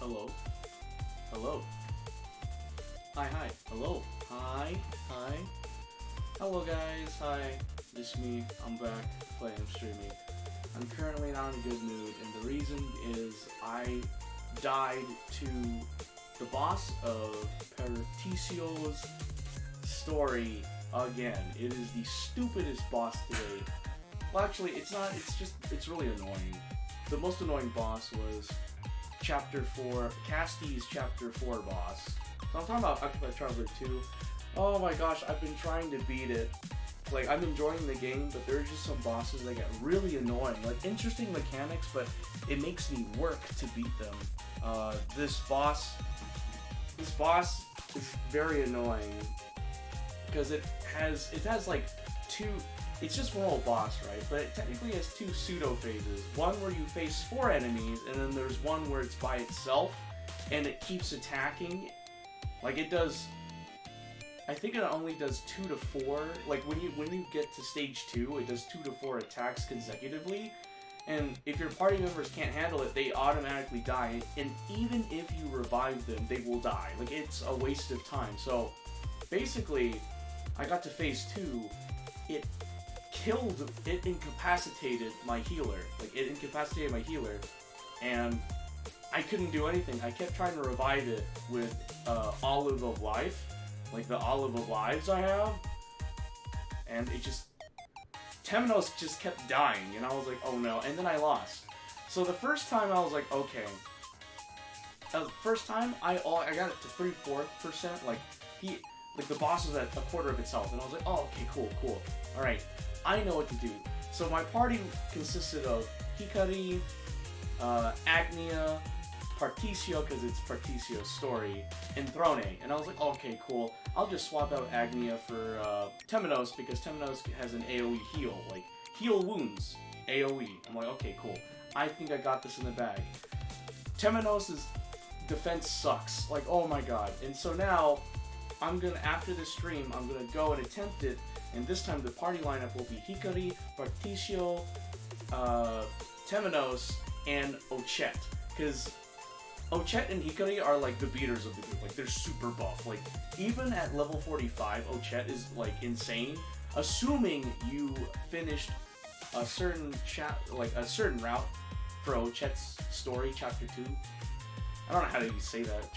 Hello? Hello? Hi. Hello? Hi. Hello guys, hi. This me, I'm back playing, streaming. I'm currently not in a good mood, and the reason is I died to the boss of Perticio's story again. It is the stupidest boss today. Well, actually, it's not, it's really annoying. The most annoying boss was Chapter 4, Casty's Chapter 4 boss. So I'm talking about Octopath Traveler 2. Oh my gosh, I've been trying to beat it. Like, I'm enjoying the game, but there are just some bosses that get really annoying. Like, interesting mechanics, but it makes me work to beat them. This boss is very annoying because it has like two. It's just one old boss, right? But it technically has two pseudo phases. One where you face 4 enemies, and then there's one where it's by itself, and it keeps attacking. Like it does. I think it only does 2 to 4. Like when you get to stage 2, it does 2 to 4 attacks consecutively. And if your party members can't handle it, they automatically die. And even if you revive them, they will die. Like it's a waste of time. So basically, I got to phase 2. It incapacitated my healer. Like, it incapacitated my healer, and I couldn't do anything. I kept trying to revive it with Olive of Life, like the Olive of Lives I have, and it just... Temenos just kept dying, and I was like, oh no, and then I lost. So the first time I was like, okay. First time, I got it to 3/4%, like, the boss was at a quarter of its health, and I was like, oh, okay, cool. Alright, I know what to do. So my party consisted of Hikari, Agnia, Particio, because it's Particio's story, and Throne. And I was like, okay, cool. I'll just swap out Agnia for Temenos, because Temenos has an AoE heal, like, heal wounds, AoE. I'm like, okay, cool. I think I got this in the bag. Temenos' defense sucks. Like, oh my god. And so now, after this stream, I'm gonna go and attempt it, and this time the party lineup will be Hikari, Particio, Temenos, and Ochette. Because Ochette and Hikari are like the beaters of the group. Like, they're super buff. Like, even at level 45, Ochette is like insane. Assuming you finished a certain route for Ochette's story, chapter 2. I don't know how to say that.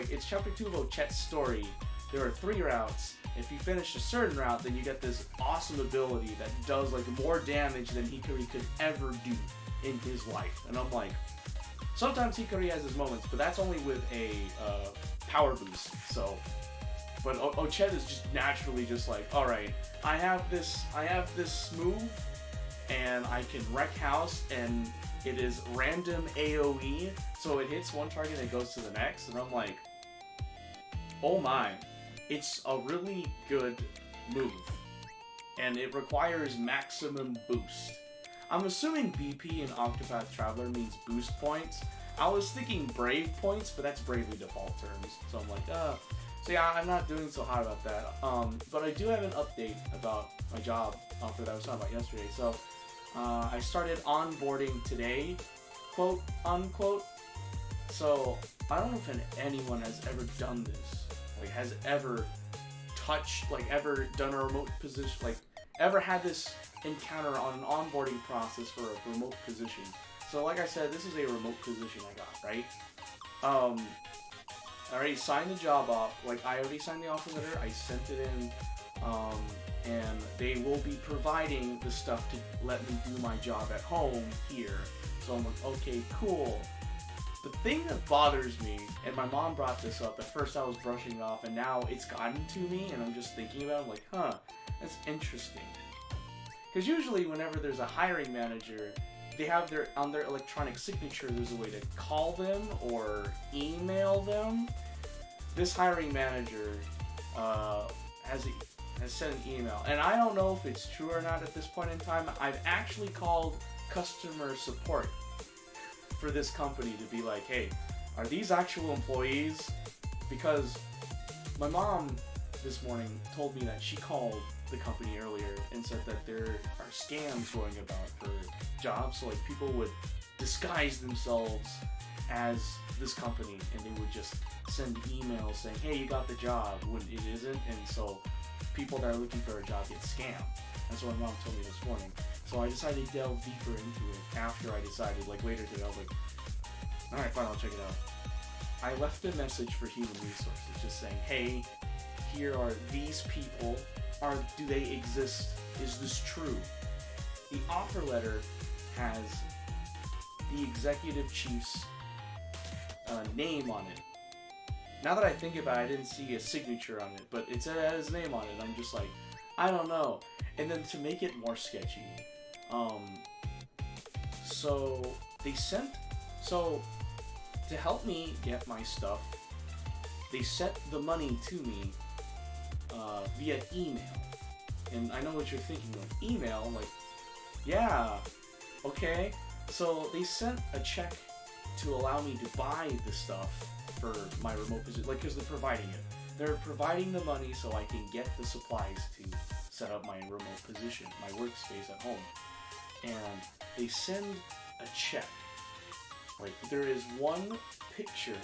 It's chapter 2 of Ochette's story. There are 3 routes. If you finish a certain route, then you get this awesome ability that does like more damage than Hikari could ever do in his life. And I'm like, sometimes Hikari has his moments, but that's only with a power boost. So, but Ochette is just naturally just like, all right, I have this move, and I can wreck house, and it is random AoE, so it hits one target and it goes to the next, and I'm like, oh my. It's a really good move, and it requires maximum boost. I'm assuming BP in Octopath Traveler means boost points. I was thinking Brave points, but that's Bravely default terms. So I'm like, So yeah, I'm not doing so hot about that. But I do have an update about my job that I was talking about yesterday. So I started onboarding today, quote unquote. So I don't know if anyone has ever done this. Like, has ever touched, like, ever done a remote position, like, ever had this encounter on an onboarding process for a remote position. So, like I said, this is a remote position I got, right? I already signed the job off, like, I already signed the offer letter, I sent it in, and they will be providing the stuff to let me do my job at home here. So I'm like, okay, cool. The thing that bothers me, and my mom brought this up, at first I was brushing it off, and now it's gotten to me, and I'm just thinking about it, I'm like, huh, that's interesting. Because usually whenever there's a hiring manager, they have on their electronic signature, there's a way to call them or email them. This hiring manager has sent an email, and I don't know if it's true or not at this point in time. I've actually called customer support for this company to be like, hey, are these actual employees? Because my mom this morning told me that she called the company earlier and said that there are scams going about for jobs. So like people would disguise themselves as this company, and they would just send emails saying, hey, you got the job, when it isn't, and so people that are looking for a job get scammed. That's what my mom told me this morning. So I decided to delve deeper into it after I decided, like later today, I was like, alright, fine, I'll check it out. I left a message for human resources just saying, hey, here are these people, do they exist? Is this true? The offer letter has the executive chief's name on it. Now that I think about it, I didn't see a signature on it, but it had his name on it. I'm just like, I don't know. And then to make it more sketchy, to help me get my stuff, they sent the money to me via email. And I know what you're thinking, like, email? Like, yeah, okay. So they sent a check to allow me to buy the stuff for my remote position, like, because they're providing it. They're providing the money so I can get the supplies to set up my remote position, my workspace at home. And they send a check. Like, there is one picture,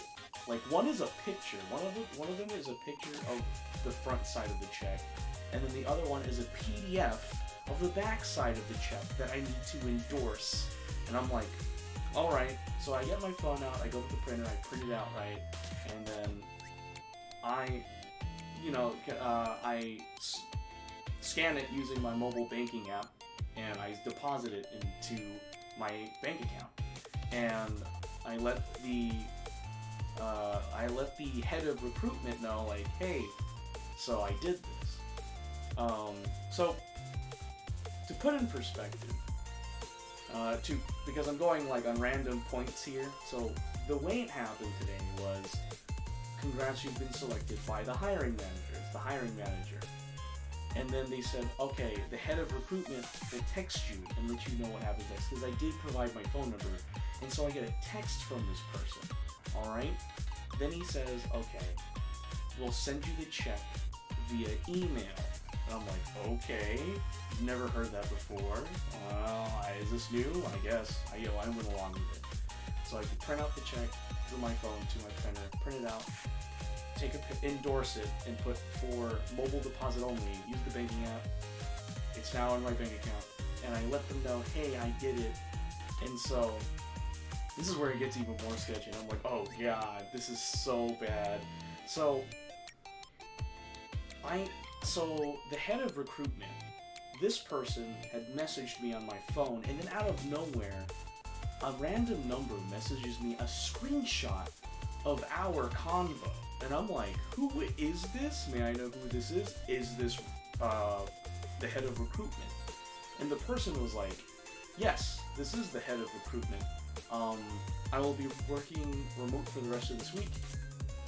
like, one is a picture. One of them is a picture of the front side of the check, and then the other one is a PDF of the back side of the check that I need to endorse. And I'm like, all right. So I get my phone out, I go to the printer, I print it out, right, and then I scan it using my mobile banking app, and I deposit it into my bank account. And I let the head of recruitment know, like, hey, so I did this. So to put in perspective, because I'm going like on random points here. So the way it happened today was, congrats, you've been selected by the hiring manager. It's the hiring manager. And then they said, okay, the head of recruitment will text you and let you know what happens next, because I did provide my phone number. And so I get a text from this person, all right? Then he says, okay, we'll send you the check via email. And I'm like, okay, never heard that before. Is this new? I guess. I went along with it. So I could print out the check through my phone to my printer, print it out, endorse it, and put for mobile deposit only, use the banking app. It's now in my bank account. And I let them know, hey, I did it. And so this is where it gets even more sketchy. And I'm like, oh god, this is so bad. So the head of recruitment, this person had messaged me on my phone, and then out of nowhere, a random number messages me a screenshot of our convo. And I'm like, who is this? May I know who this is? Is this the head of recruitment? And the person was like, yes, this is the head of recruitment. I will be working remote for the rest of this week.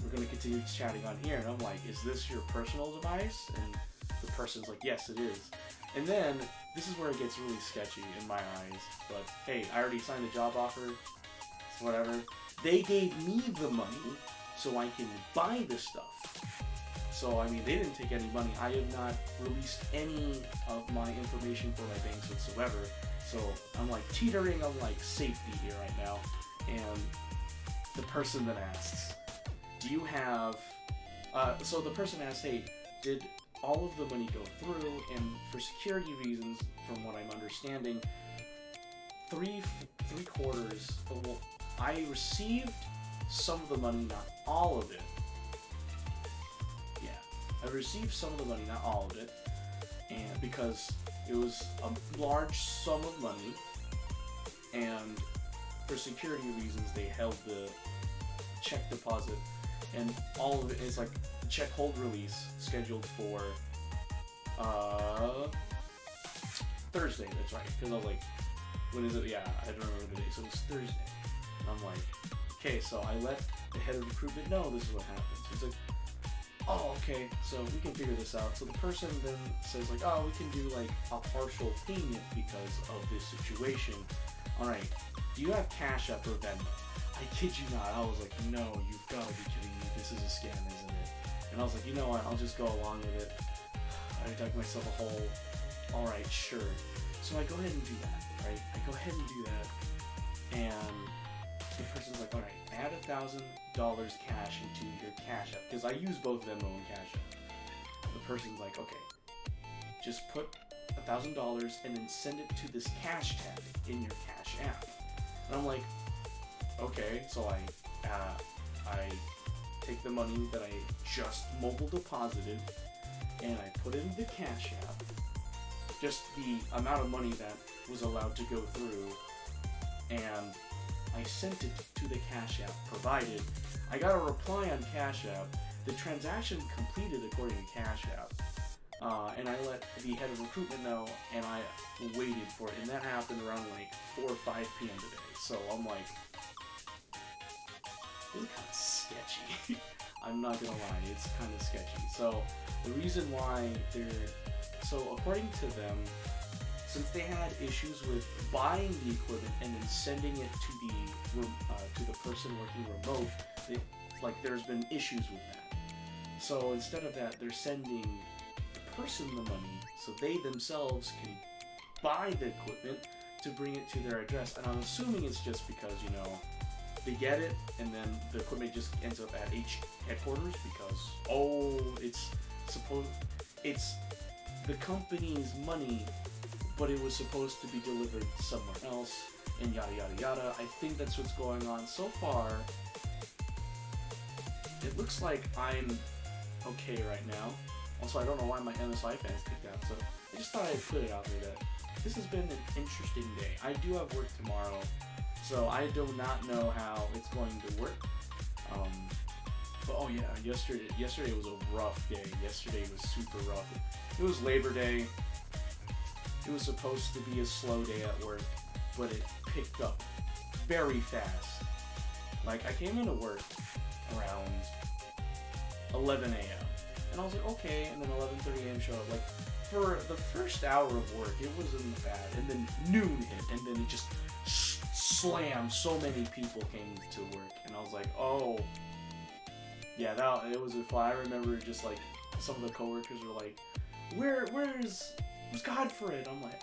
We're going to continue chatting on here. And I'm like, is this your personal device? And the person's like, yes, it is. And then, this is where it gets really sketchy in my eyes. But hey, I already signed the job offer. It's whatever. They gave me the money so I can buy the stuff. So, I mean, they didn't take any money. I have not released any of my information for my banks whatsoever. So, I'm like teetering on like safety here right now. And the person then asks, do you have, so the person asks, hey, did all of the money go through? And for security reasons, from what I'm understanding, three quarters, well, I received some of the money, not all of it. Yeah, I received some of the money, not all of it, and because it was a large sum of money, and for security reasons, they held the check deposit, and all of it is like the check hold release scheduled for Thursday. That's right, because I was like, when is it? Yeah, I don't remember the day, so it was Thursday. And I'm like, okay, so I let the head of recruitment know this is what happens. He's like, oh, okay, so we can figure this out. So the person then says like, oh, we can do like a partial payment because of this situation. All right, do you have Cash App or Venmo? I kid you not. I was like, no, you've got to be kidding me. This is a scam, isn't it? And I was like, you know what? I'll just go along with it. I dug myself a hole. All right, sure. So I go ahead and do that, right? I go ahead and do that, and the person's like, all right, cash into your Cash App, because I use both Venmo and Cash App. The person's like, okay, just put $1,000 and then send it to this cash tag in your Cash App. And I'm like, okay. So I take the money that I just mobile deposited and I put it in the Cash App, just the amount of money that was allowed to go through, and I sent it to the Cash App provided. I got a reply on Cash App, the transaction completed according to Cash App, and I let the head of recruitment know, and I waited for it, and that happened around like 4 or 5 p.m. today. So I'm like, this is kind of sketchy. I'm not gonna lie, it's kind of sketchy. So the reason why so according to them, since they had issues with buying the equipment and then sending it to the person working remote, there's been issues with that. So instead of that, they're sending the person the money so they themselves can buy the equipment to bring it to their address. And I'm assuming it's just because, they get it and then the equipment just ends up at headquarters because, it's the company's money, but it was supposed to be delivered somewhere else, and yada yada yada. I think that's what's going on. So far, it looks like I'm okay right now. Also, I don't know why my MSI fans kicked out, so I just thought I'd put it out there that this has been an interesting day. I do have work tomorrow, so I do not know how it's going to work. But oh yeah, yesterday was a rough day. Yesterday was super rough. It was Labor Day. It was supposed to be a slow day at work, but it picked up very fast. Like, I came into work around 11 a.m. and I was like, okay, and then 11:30 a.m. showed up. Like, for the first hour of work, it wasn't bad, and then noon hit, and then it just slammed. So many people came to work, and I was like, oh, yeah, it was a fly. I remember just like some of the coworkers were like, where's Godfred? I'm like,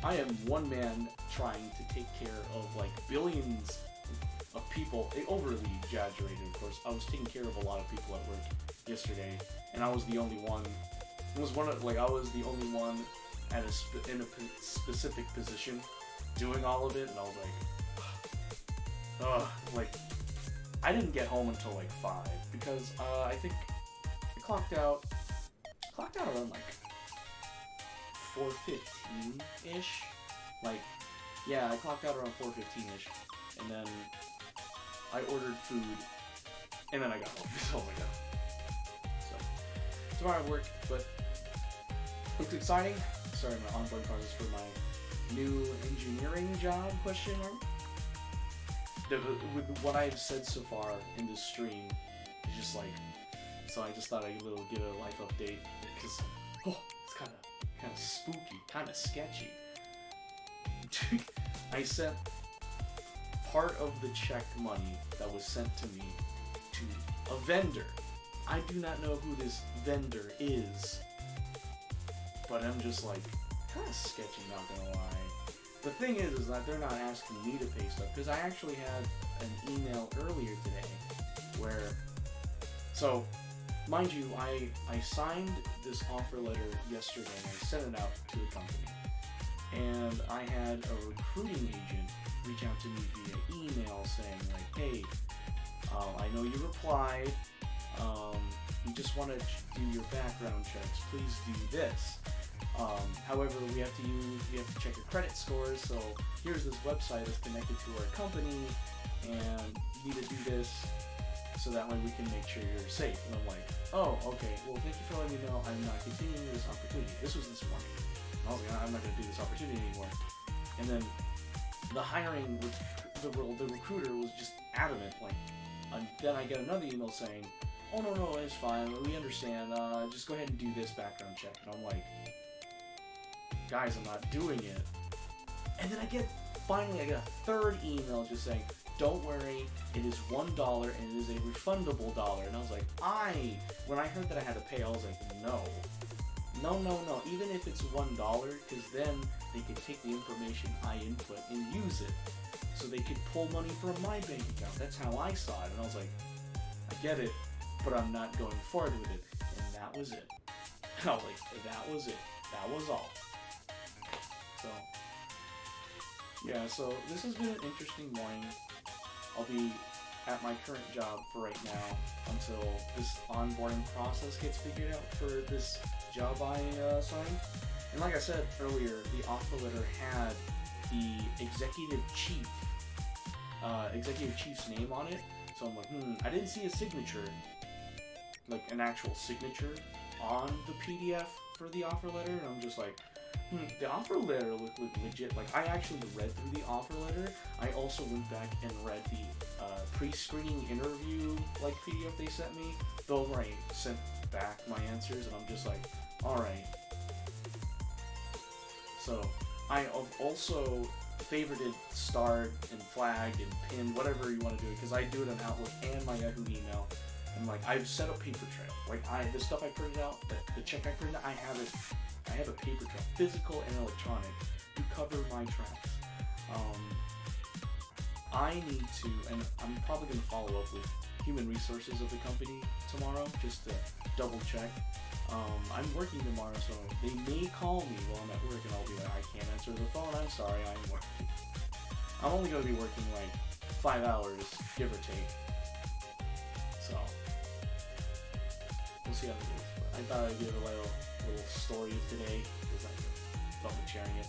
I am one man trying to take care of like billions of people. They overly exaggerated, of course. I was taking care of a lot of people at work yesterday, and I was the only one. I was the only one in a specific position doing all of it, and I was like, I didn't get home until like 5 because I think I clocked out around like 4:15-ish. Like, yeah, I clocked out around 4:15-ish, and then I ordered food, and then I got home. So, so tomorrow I work, but looks exciting. Sorry, my onboarding process for my new engineering job, question mark. With what I've said so far in this stream, it's just like, so I just thought I'd get a life update, because, it's kind of spooky, kind of sketchy. I sent part of the check money that was sent to me to a vendor. I do not know who this vendor is, but I'm just like, kind of sketchy, not gonna lie. The thing is that they're not asking me to pay stuff, because I actually had an email earlier today where, so, mind you, I signed this offer letter yesterday and I sent it out to the company, and I had a recruiting agent reach out to me via email saying like, hey, I know you replied, we just want to do your background checks, please do this. However, we have to check your credit scores, so here's this website that's connected to our company, and you need to do this so that way we can make sure you're safe. And I'm like, oh, okay, well, thank you for letting me know I'm not continuing this opportunity. This was this morning. And I was like, I'm not going to do this opportunity anymore. And then the recruiter was just adamant, like, then I get another email saying, oh, no, it's fine, we understand, just go ahead and do this background check. And I'm like, guys, I'm not doing it. And then finally I get a third email just saying, don't worry, it is $1 and it is a refundable dollar. And I was like, when I heard that I had to pay, I was like, no, even if it's $1, because then they can take the information I input and use it. so they could pull money from my bank account. That's how I saw it, and I was like, I get it, but I'm not going forward with it. And that was it. I was like, that was it. That was all. So, yeah, so this has been an interesting morning. I'll be at my current job for right now until this onboarding process gets figured out for this job I signed. And like I said earlier, the offer letter had the executive chief's name on it. So I'm like, I didn't see a signature, like an actual signature on the PDF for the offer letter. And I'm just like, the offer letter looked legit. Like, I actually read through the offer letter. I also went back and read the pre-screening interview like PDF they sent me. Those where I sent back my answers, and I'm just like, alright. So, I also favorited, starred, and flagged, and pinned, whatever you want to do it, because I do it on Outlook and my Yahoo email. And like, I've set up paper trail. Like, the stuff I printed out, the check I printed out, I have a paper trail, physical and electronic, to cover my tracks. I need to, and I'm probably going to follow up with human resources of the company tomorrow, just to double check. I'm working tomorrow, so they may call me while I'm at work, and I'll be like, I can't answer the phone, I'm sorry, I'm working. I'm only going to be working like 5 hours, give or take. So, we'll see how it is. But I thought I'd give a little story today, because I felt like sharing it.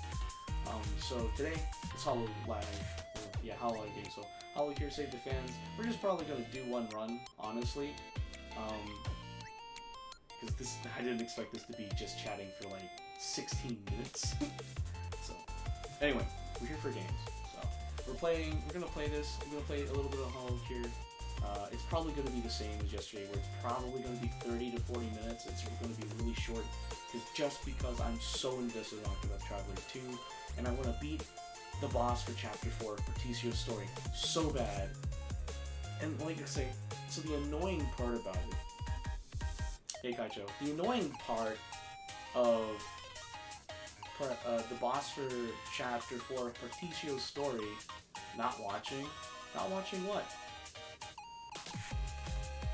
So today, it's Hollow game. So Holocure Save the Fans. We're just probably going to do one run, honestly. Because I didn't expect this to be just chatting for like 16 minutes. So, anyway, we're here for games. So, we're going to play this. We're going to play a little bit of Holocure. It's probably going to be the same as yesterday, where it's probably going to be 30 to 40 minutes. It's going to be really short, just because I'm so invested in Octopath Traveler 2, and I want to beat the boss for Chapter 4 for TCO's story so bad. And like I say, so the annoying part about it, hey Kaicho, the annoying part of the boss for Chapter 4 for TCO's story, not watching what?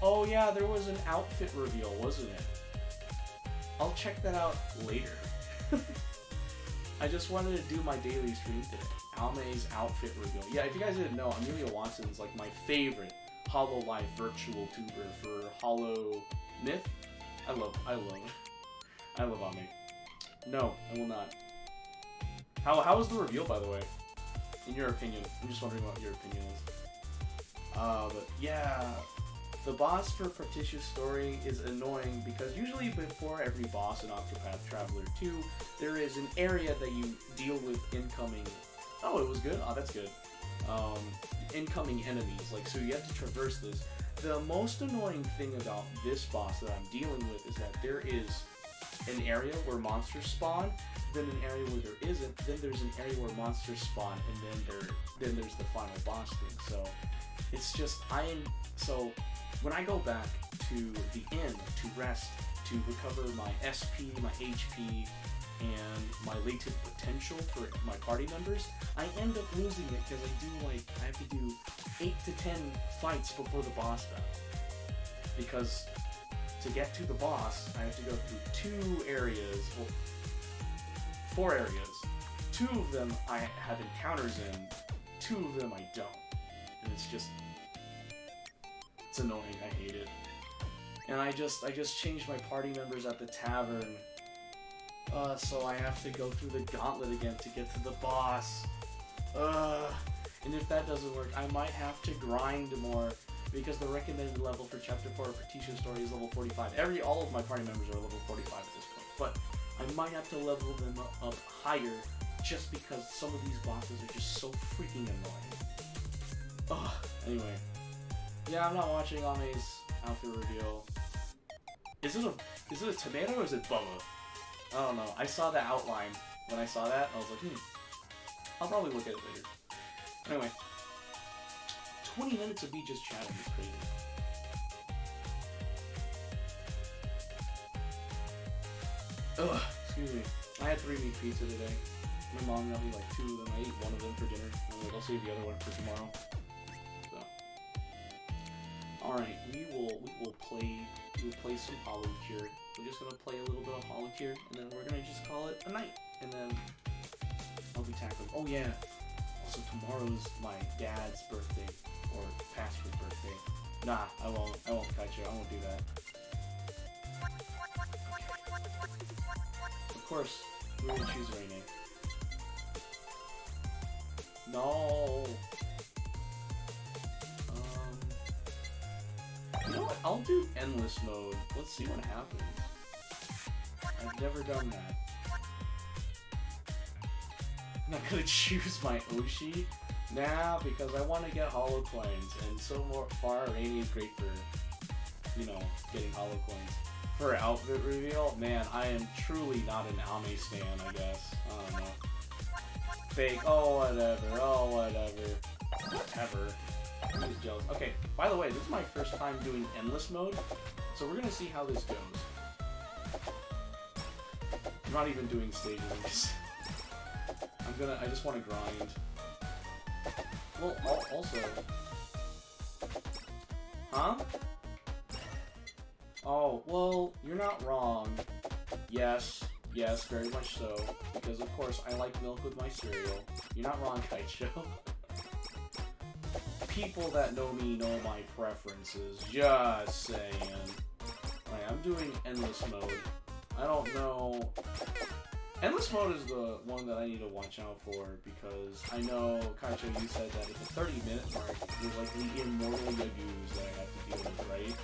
Oh yeah, there was an outfit reveal, wasn't it? I'll check that out later. I just wanted to do my daily stream today. Almay's outfit reveal. Yeah, if you guys didn't know, Amelia Watson's like my favorite Hollow Life virtual tuber for Hollow Myth. I love Ame. No, I will not. How was the reveal, by the way? In your opinion. I'm just wondering what your opinion is. But yeah, the boss for Partitious Story is annoying because usually before every boss in Octopath Traveler 2, there is an area that you deal with incoming... Oh, it was good? Oh, that's good. Incoming enemies. Like, so you have to traverse this. The most annoying thing about this boss that I'm dealing with is that there is an area where monsters spawn, then an area where there isn't, then there's an area where monsters spawn, and then there's the final boss thing. So it's just so when I go back to the inn to rest, to recover my SP, my HP, and my latent potential for my party members, I end up losing it because I have to do 8 to 10 fights before the boss battle. Because to get to the boss, I have to go through 2 areas, well, 4 areas. 2 of them I have encounters in, 2 of them I don't. And it's annoying, I hate it. And I just changed my party members at the tavern, so I have to go through the gauntlet again to get to the boss. And if that doesn't work, I might have to grind more, because the recommended level for Chapter 4 for Tisha's story is level 45. All of my party members are level 45 at this point, but I might have to level them up higher, just because some of these bosses are just so freaking annoying. Anyway. Yeah, I'm not watching Ame's outfit reveal. Is it a tomato or is it Bubba? I don't know. I saw the outline. When I saw that, I was like, I'll probably look at it later. Anyway. 20 minutes of me just chatting is crazy. Excuse me. I had 3 meat pizza today. my mom got me like 2 of them. I ate one of them for dinner, and like, I'll save the other one for tomorrow. So, all right, we will play some Holocure. We're just gonna play a little bit of Holocure, and then we're gonna just call it a night, and then I'll be tackling. Oh yeah. Also, tomorrow's my dad's birthday, or Pastor's birthday. Nah, I won't catch you. I won't do that. Of course, we're gonna choose Rainy. No. You know what? I'll do endless mode. Let's see what happens. I've never done that. I'm not gonna choose my Oshi. Nah, because I want to get holo coins, and so far Rainy is great for, you know, getting holo coins. For outfit reveal, man, I am truly not an Ame stan, I guess. I don't know. Fake, oh whatever. I'm just jealous. Okay, by the way, this is my first time doing endless mode, so we're gonna see how this goes. I'm not even doing stages, I just want to grind. Well, also... Huh? Oh, well, you're not wrong. Yes, very much so. Because, of course, I like milk with my cereal. You're not wrong, Kaicho. People that know me know my preferences. Just saying. Alright, I'm doing endless mode. I don't know... Endless mode is the one that I need to watch out for, because I know, Kaicho, you said that at the 30-minute mark, there's like the immortal Yagoos that I have to deal with, right?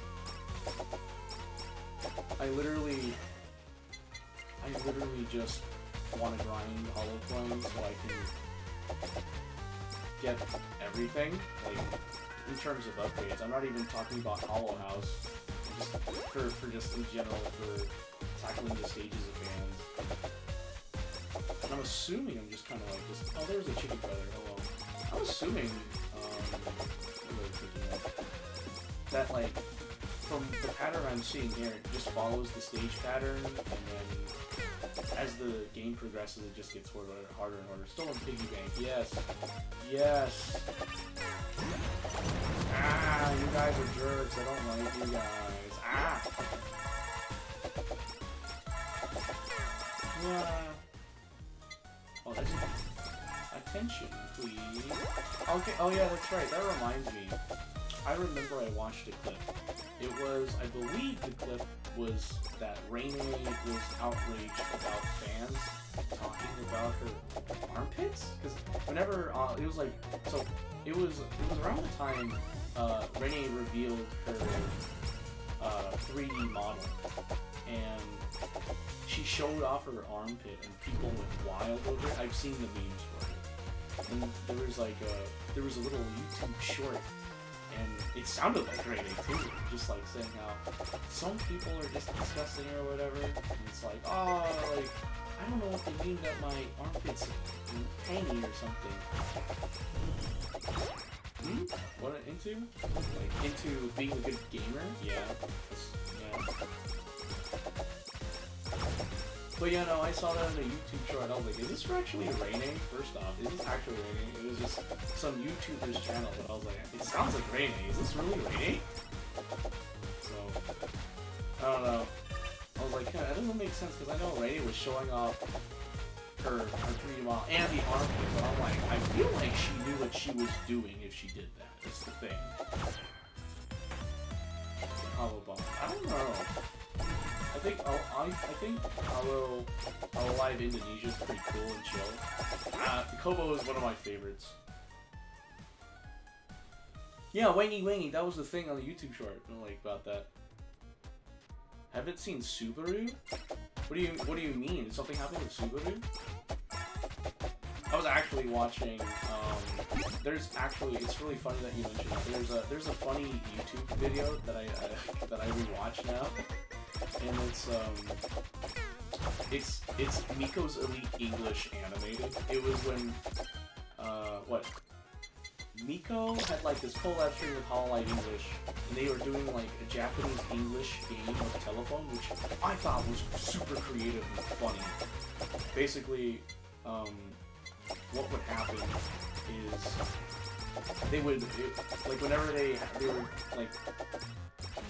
I literally just want to grind holo coins so I can get everything, like, in terms of upgrades. I'm not even talking about Hollow House, just for just in general, for tackling the stages of fans. And I'm assuming I'm just kind of like just... Oh, there's a chicken feather. Hello. I'm assuming, that, like, from the pattern I'm seeing here, it just follows the stage pattern, and then as the game progresses, it just gets harder and harder. Stolen Piggy Bank. Yes. Yes. Ah, you guys are jerks. I don't like you guys. Ah. Yeah. Oh, that's... Attention, please. Okay, oh yeah, that's right. That reminds me. I remember I watched a clip. It was, I believe the clip was that Raine was outraged about fans talking about her armpits? Because whenever, it was like, so, it was around the time, Raine revealed her, 3D model. And she showed off her armpit, and people went wild over it. I've seen the memes for it. And there was like a little YouTube short, and it sounded like Raine too, just like saying how some people are just disgusting or whatever. And it's like, oh, like, I don't know what they mean that my armpit's tangy or something. What into? Like, into being a good gamer? Yeah. Yeah. But yeah, no, I saw that in a YouTube short. I was like, is this actually Raine? First off, is this actually Raine? It was just some YouTuber's channel, but I was like, it sounds like Raine. Is this really Raine? So, I don't know. I was like, that doesn't make sense, because I know Raine was showing off her 3D model and the armpit, but I'm like, I feel like she knew what she was doing if she did that. That's the thing. Hollow Bomb. I don't know. I think Hollow Live Indonesia is pretty cool and chill. Kobo is one of my favorites. Yeah, Wangy, that was the thing on the YouTube short. I don't like about that. Haven't seen Subaru? What do you mean? Did something happen with Subaru? I was actually watching, it's really funny that you mentioned that. There's a funny YouTube video that I rewatch now. And it's Miko's Elite English animated. It was when, Miko had like this collab stream with Hololive English, and they were doing like a Japanese English game of telephone, which I thought was super creative and funny. Basically, what would happen is they would, like, whenever they were, like,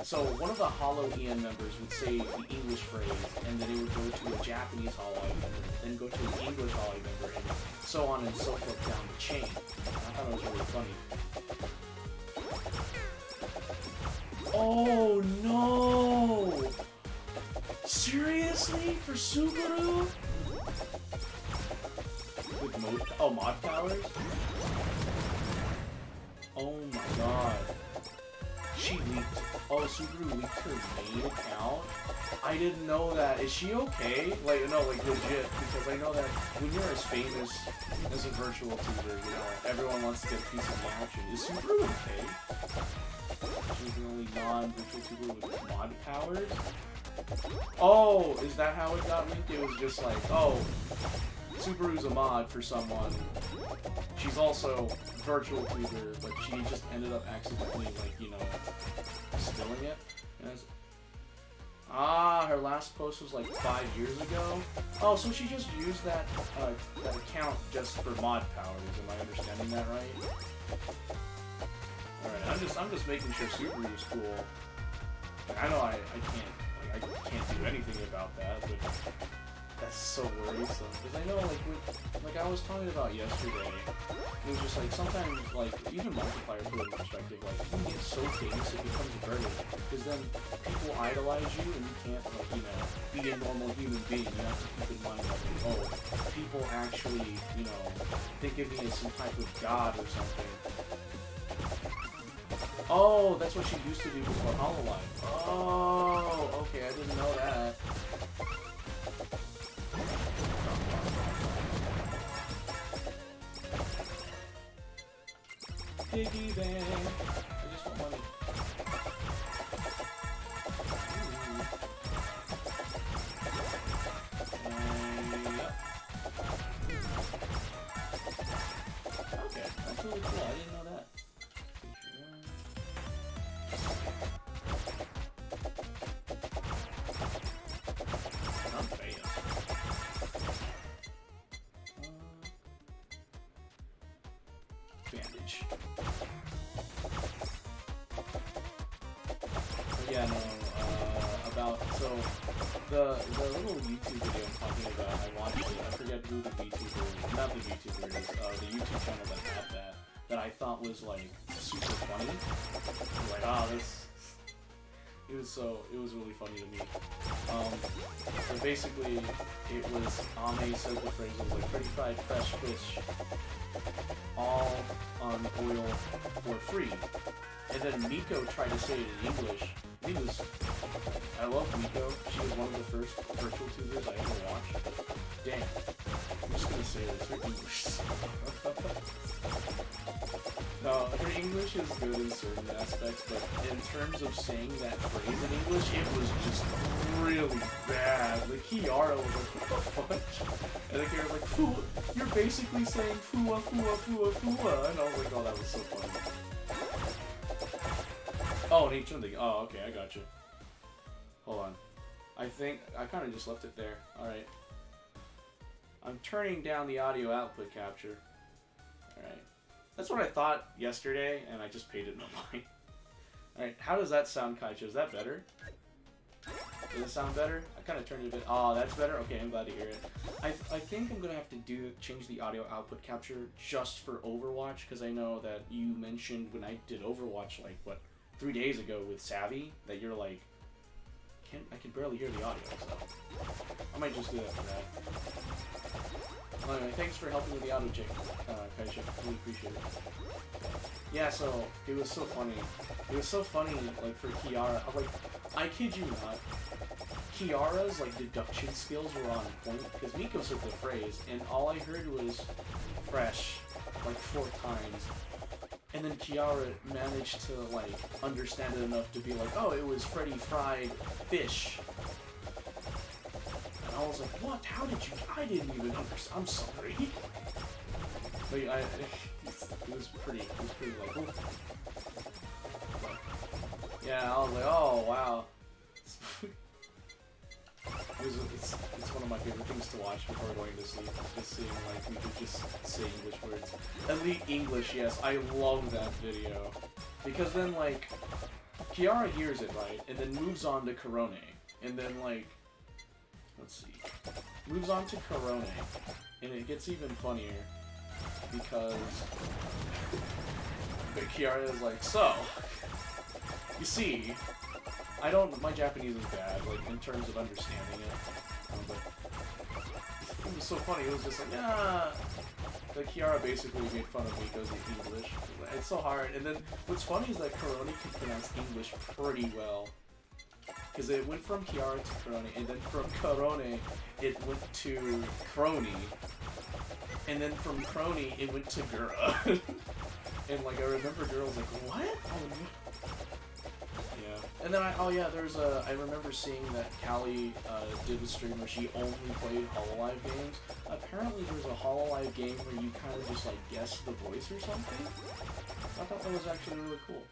so one of the Holo EN members would say the English phrase, and then it would go to a Japanese Holo member, then go to an English Holo member, and so on and so forth down the chain. I thought it was really funny. Oh no! Seriously? For Subaru? With mod powers? Oh my god. She leaked. Oh, Subaru leaked her main account? I didn't know that. Is she okay? Like, no, like, legit. Because I know that when you're as famous as a virtual tuber, you know, everyone wants to get a piece of the action. Is Subaru okay? She's the only non-virtual tuber with mod powers? Oh, is that how it got leaked? It was just like, oh, Subaru's a mod for someone. She's also virtual tuber, but she just ended up accidentally, like, you know, spilling it. Her last post was like 5 years ago. Oh, so she just used that that account just for mod powers. Am I understanding that right? All right, I'm just making sure Subaru is cool. Like, I know I can't do anything about that, but that's so worrisome. Because I know, like I was talking about yesterday, it was just like sometimes, like, even multiplayer put it in perspective, like, you can get so famous it becomes a burden. Because then people idolize you and you can't, like, you know, be a normal human being. You have to keep in mind, like, oh, people actually, you know, think of me as some type of god or something. Oh, that's what she used to do before HoloLive. Oh, okay, I didn't know that. Piggy bank. I just want money. Yep. Okay, that's really cool. I didn't know that. Bandage. Yeah, no, so, the little YouTube video I'm talking about, I watched it, I forget who the VTuber, not the VTuber is, the YouTube channel that had that I thought was, like, super funny. Like, it was really funny to me. So basically, it was, Ame said the phrase was like, pretty fried fresh fish, all on oil for free. And then Miko tried to say it in English. I love Miko. She was one of the first virtual tubers I ever watched. Damn. I'm just gonna say this, her English. No, her English is good in certain aspects, but in terms of saying that phrase in English, it was just really bad. Like, Kiara was like, what the fuck? And then Kiara was like, Fua, you're basically saying Fua, Fua, Fua, Fua. And I was like, oh, that was so funny. Oh, and he turned the, oh, okay, I got you. Hold on. I think, I kind of just left it there. Alright. I'm turning down the audio output capture. Alright. That's what I thought yesterday, and I just paid it no mind. Alright, how does that sound, Kaicho? Is that better? Does it sound better? I kind of turned it a bit. Oh, that's better? Okay, I'm glad to hear it. I think I'm going to have to change the audio output capture just for Overwatch, because I know that you mentioned when I did Overwatch, like, what, 3 days ago with Savvy, that you're like, I can barely hear the audio, so I might just do that for that. Well, anyway, thanks for helping with the auto check, Kaisha. Really appreciate it. Yeah, so it was so funny. It was so funny, like, for Kiara. Like, I kid you not, Kiara's, like, deduction skills were on point, because Miko said the phrase, and all I heard was fresh, like, 4 times. And then Kiara managed to, like, understand it enough to be like, oh, it was Freddy fried fish. And I was like, what? How did you? I didn't even understand. I'm sorry. But it was pretty like, ooh. Yeah, I was like, oh, wow. It's one of my favorite things to watch before going to sleep. Just seeing like people just say English words. Elite English, yes, I love that video. Because then like Kiara hears it, right, and then moves on to Korone. And then like let's see. Moves on to Korone. And it gets even funnier because Kiara is like, so you see, my Japanese is bad, like, in terms of understanding it. But it was so funny, it was just like, yeah. Like, Kiara basically made fun of me because of English. It's so hard. And then, what's funny is that Korone can pronounce English pretty well. Because it went from Kiara to Korone, and then from Korone, it went to Crony. And then from Crony, it went to Gura. And, like, I remember Gura was like, what? Oh, no. And then I remember seeing that Callie did a stream where she only played Hololive games. Apparently there's a Hololive game where you kind of just like guess the voice or something. I thought that was actually really cool.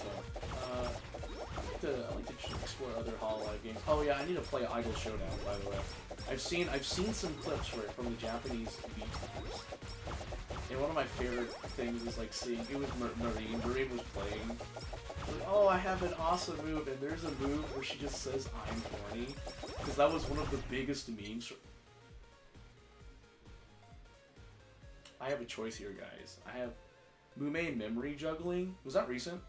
So, I like to explore other Hololive games. Oh yeah, I need to play Idol Showdown, by the way. I've seen some clips from the Japanese VTubers. And one of my favorite things is like seeing, it was Marine. Marine was playing. Like, oh, I have an awesome move, and there's a move where she just says, I'm horny. Because that was one of the biggest memes. I have a choice here, guys. I have Mume memory juggling. Was that recent?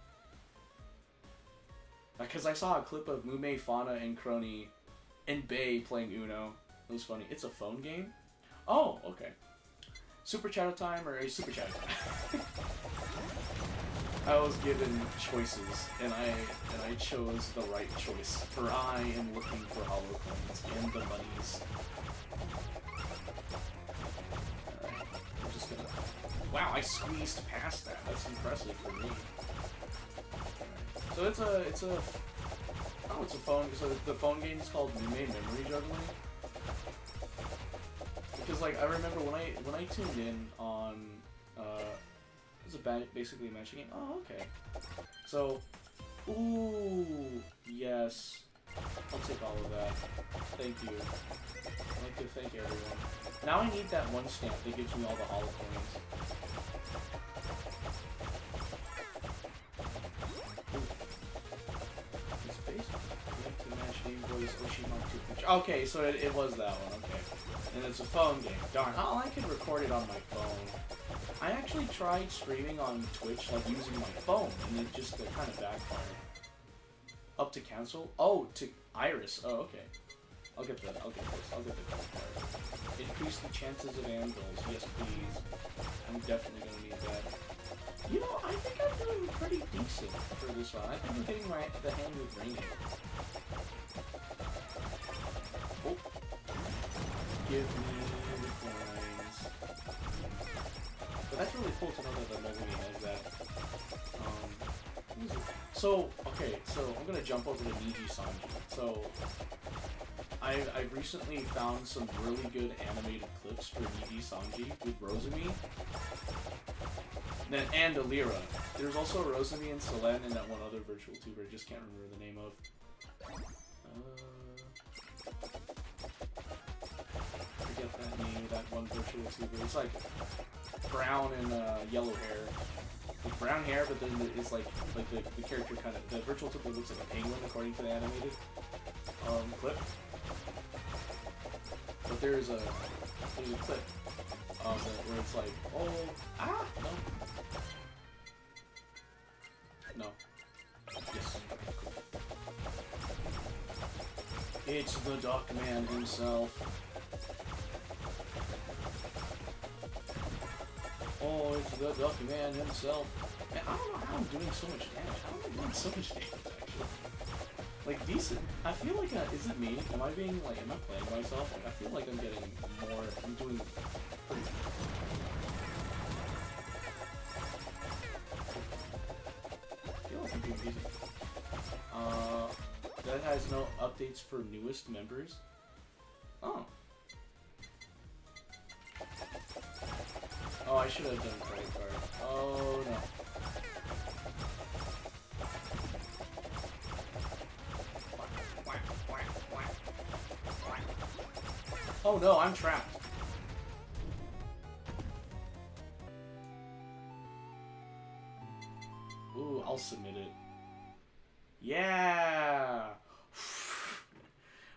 Because I saw a clip of Mume, Fauna, and Crony and Bae playing Uno. It was funny. It's a phone game? Oh, okay. Super Chat time or a Super Chat time? I was given choices, and I chose the right choice. For I am looking for Holocoins and the monies. Alright, I'm just gonna... Wow, I squeezed past that. That's impressive for me. Right. So it's a phone. So the phone game is called Mume Memory Juggling. Because like I remember when I tuned in on it was basically a matching game. Oh, okay. So, ooh, yes, I'll take all of that. Thank you. I'd like to thank everyone. Now I need that one stamp that gives me all the Holocoins. Okay, so it was that one, okay. And it's a phone game. Darn. Oh, I could record it on my phone. I actually tried streaming on Twitch, like, using my phone, and it just kind of backfired. Up to cancel? Oh, to Iris. Oh, okay. I'll get that. I'll get this. I'll get the part. Increase the chances of anvils. Yes, please. I'm definitely gonna need that. You know, I think I'm doing pretty decent for this one. I think I'm getting the hand with ringing. Oh. Give me the coins. But that's really cool to know that the Megumi has that. So, okay, so I'm gonna jump over to Niji Sanji. So, I've recently found some really good animated clips for Niji Sanji with Rosemi. And Alira. There's also Rosemi and Selene and that one other virtual tuber I just can't remember the name of. Forget that name, that one virtual tuber. It's like brown and yellow hair. Like brown hair, but then it's like the character kind of, the virtual tuber looks like a penguin according to the animated clip. But there's a clip where it's like, oh, no. Yes. It's the Duck Man himself. Oh, it's the Duck Man himself. Man, I don't know how I'm doing so much damage. How am I doing so much damage, actually? Like, decent. I feel like, is it me? Am I playing myself? Like, I feel like I'm getting more, I'm doing pretty good. I feel like I'm doing decent. That has no updates for newest members. Oh. Oh, I should have done credit card. Oh no. Oh no, I'm trapped. Ooh, I'll submit it. Yeah!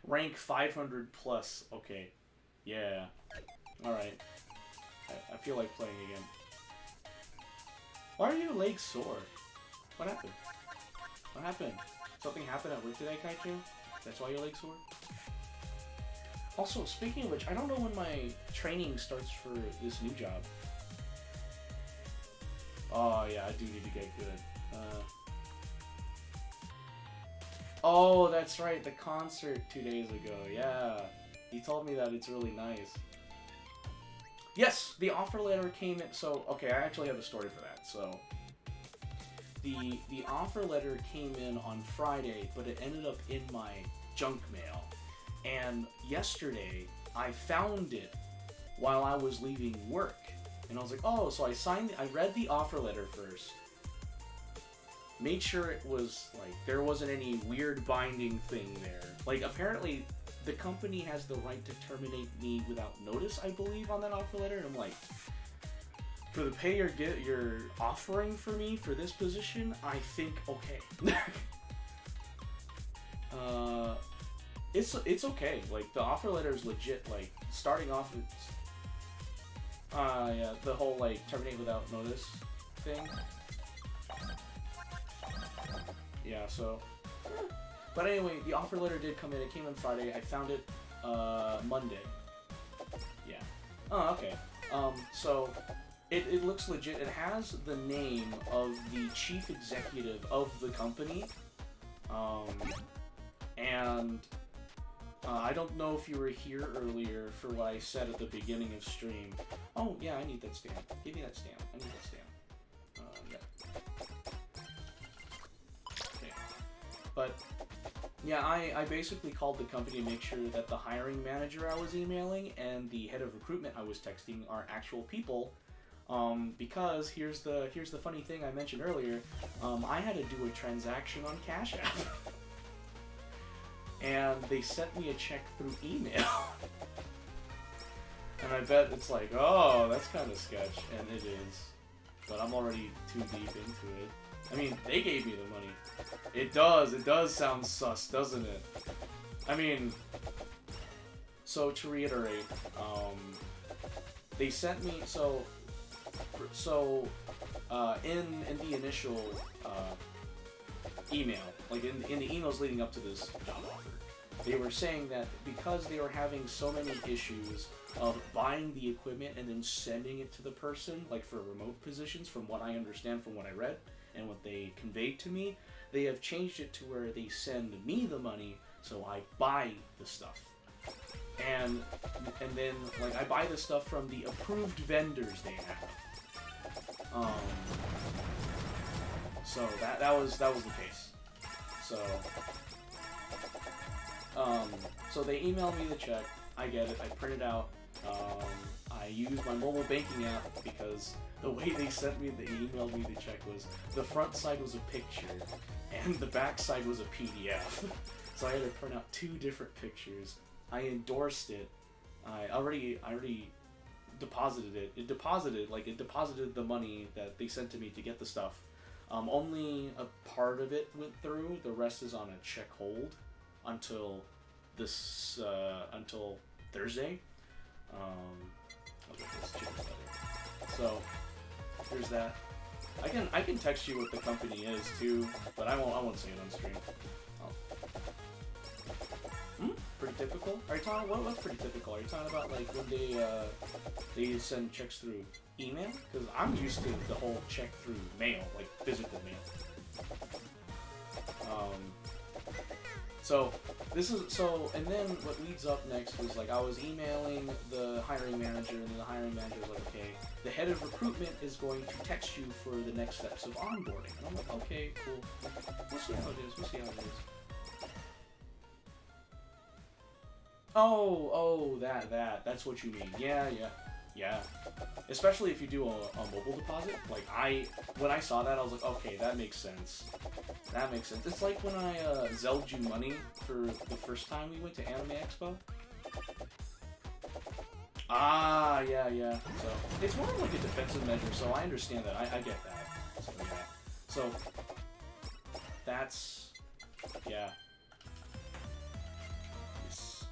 Rank 500 plus. Okay. Yeah. Alright. I feel like playing again. Why are your legs sore? What happened? What happened? Something happened at work today, Kaichu? That's why your legs sore? Also, speaking of which, I don't know when my training starts for this new job. Oh, yeah, I do need to get good. Oh, that's right, the concert 2 days ago. Yeah, he told me that it's really nice. Yes, the offer letter came in. So, okay, I actually have a story for that. So, the offer letter came in on Friday, but it ended up in my junk mail. And yesterday, I found it while I was leaving work. And I was like, oh, so I read the offer letter first. Made sure it was, like, there wasn't any weird binding thing there. Like, apparently, the company has the right to terminate me without notice, I believe, on that offer letter. And I'm like, for the pay you're offering for me for this position, I think okay. It's okay. Like, the offer letter is legit. Like, starting off, it's yeah, the whole like terminate without notice thing. Yeah, so. But anyway, the offer letter did come in. It came on Friday. I found it Monday. Yeah. Oh, okay. So it looks legit. It has the name of the chief executive of the company. And I don't know if you were here earlier for what I said at the beginning of stream. Oh, yeah, I need that stamp. Give me that stamp. I need that stamp. Yeah. Okay. But, yeah, I basically called the company to make sure that the hiring manager I was emailing and the head of recruitment I was texting are actual people. Because here's the funny thing I mentioned earlier. I had to do a transaction on Cash App. And they sent me a check through email. And I bet it's like, oh, that's kind of sketch. And it is. But I'm already too deep into it. I mean, they gave me the money. It does sound sus, doesn't it? I mean, so to reiterate, they sent me, in the initial email, like in the emails leading up to this job offer, they were saying that because they were having so many issues of buying the equipment and then sending it to the person, like for remote positions, from what I understand from what I read and what they conveyed to me, they have changed it to where they send me the money so I buy the stuff. And then, like, I buy the stuff from the approved vendors they have. So that was the case. So they emailed me the check. I get it. I print it out. I use my mobile banking app because the way they emailed me the check was the front side was a picture and the back side was a PDF. So I had to print out 2 different pictures. I endorsed it. I already deposited it. It deposited the money that they sent to me to get the stuff. Only a part of it went through. The rest is on a check hold until until Thursday. I'll get this chicken butter. So there's that. I can text you what the company is too, but I won't say it on stream. Pretty typical? Are you talking what's pretty typical? Are you talking about like when they send checks through email? Because I'm used to the whole check through mail, like physical mail. And then what leads up next was like I was emailing the hiring manager, and then the hiring manager was like, okay, the head of recruitment is going to text you for the next steps of onboarding. And I'm like, okay, cool. We'll see how it is. Oh, that's what you mean. Yeah. Especially if you do a mobile deposit. Like, when I saw that, I was like, okay, that makes sense. It's like when I Zelled you money for the first time we went to Anime Expo. Ah, yeah, yeah. So it's more like a defensive measure, so I understand that. I get that. So yeah. So that's yeah. Yes.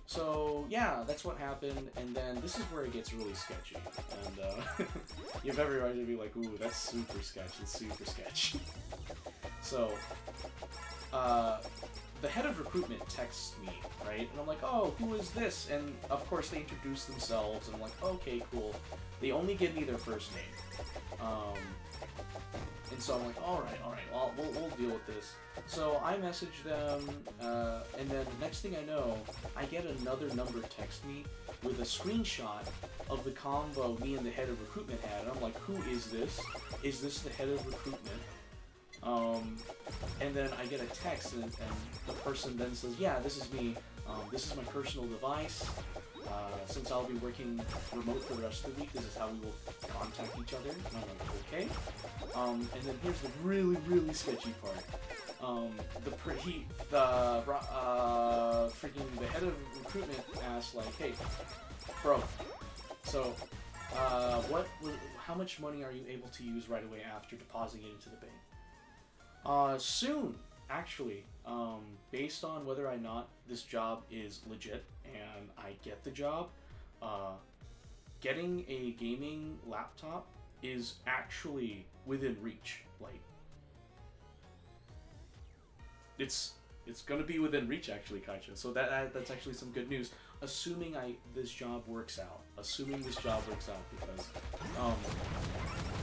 So yeah, that's what happened, and then this is where it gets really sketchy, and you have every right to be like, ooh, that's super sketchy. It's super sketchy. So the head of recruitment texts me, right? And I'm like, oh, who is this? And of course they introduce themselves, and I'm like, okay, cool. They only give me their first name. And so I'm like, alright, well, we'll deal with this. So I message them, and then the next thing I know, I get another number text me with a screenshot of the combo me and the head of recruitment had. And I'm like, who is this? Is this the head of recruitment? And then I get a text, and the person then says, yeah, this is me. This is my personal device. Since I'll be working remote for the rest of the week, this is how we will contact each other. And I'm like, okay. And then here's the really, really sketchy part. The head of recruitment asked, like, hey, bro, so, how much money are you able to use right away after depositing it into the bank? Soon, actually, based on whether or not this job is legit and I get the job, getting a gaming laptop is actually within reach. Like, it's gonna be within reach, actually, Kaicha. So that's actually some good news. Assuming this job works out. Because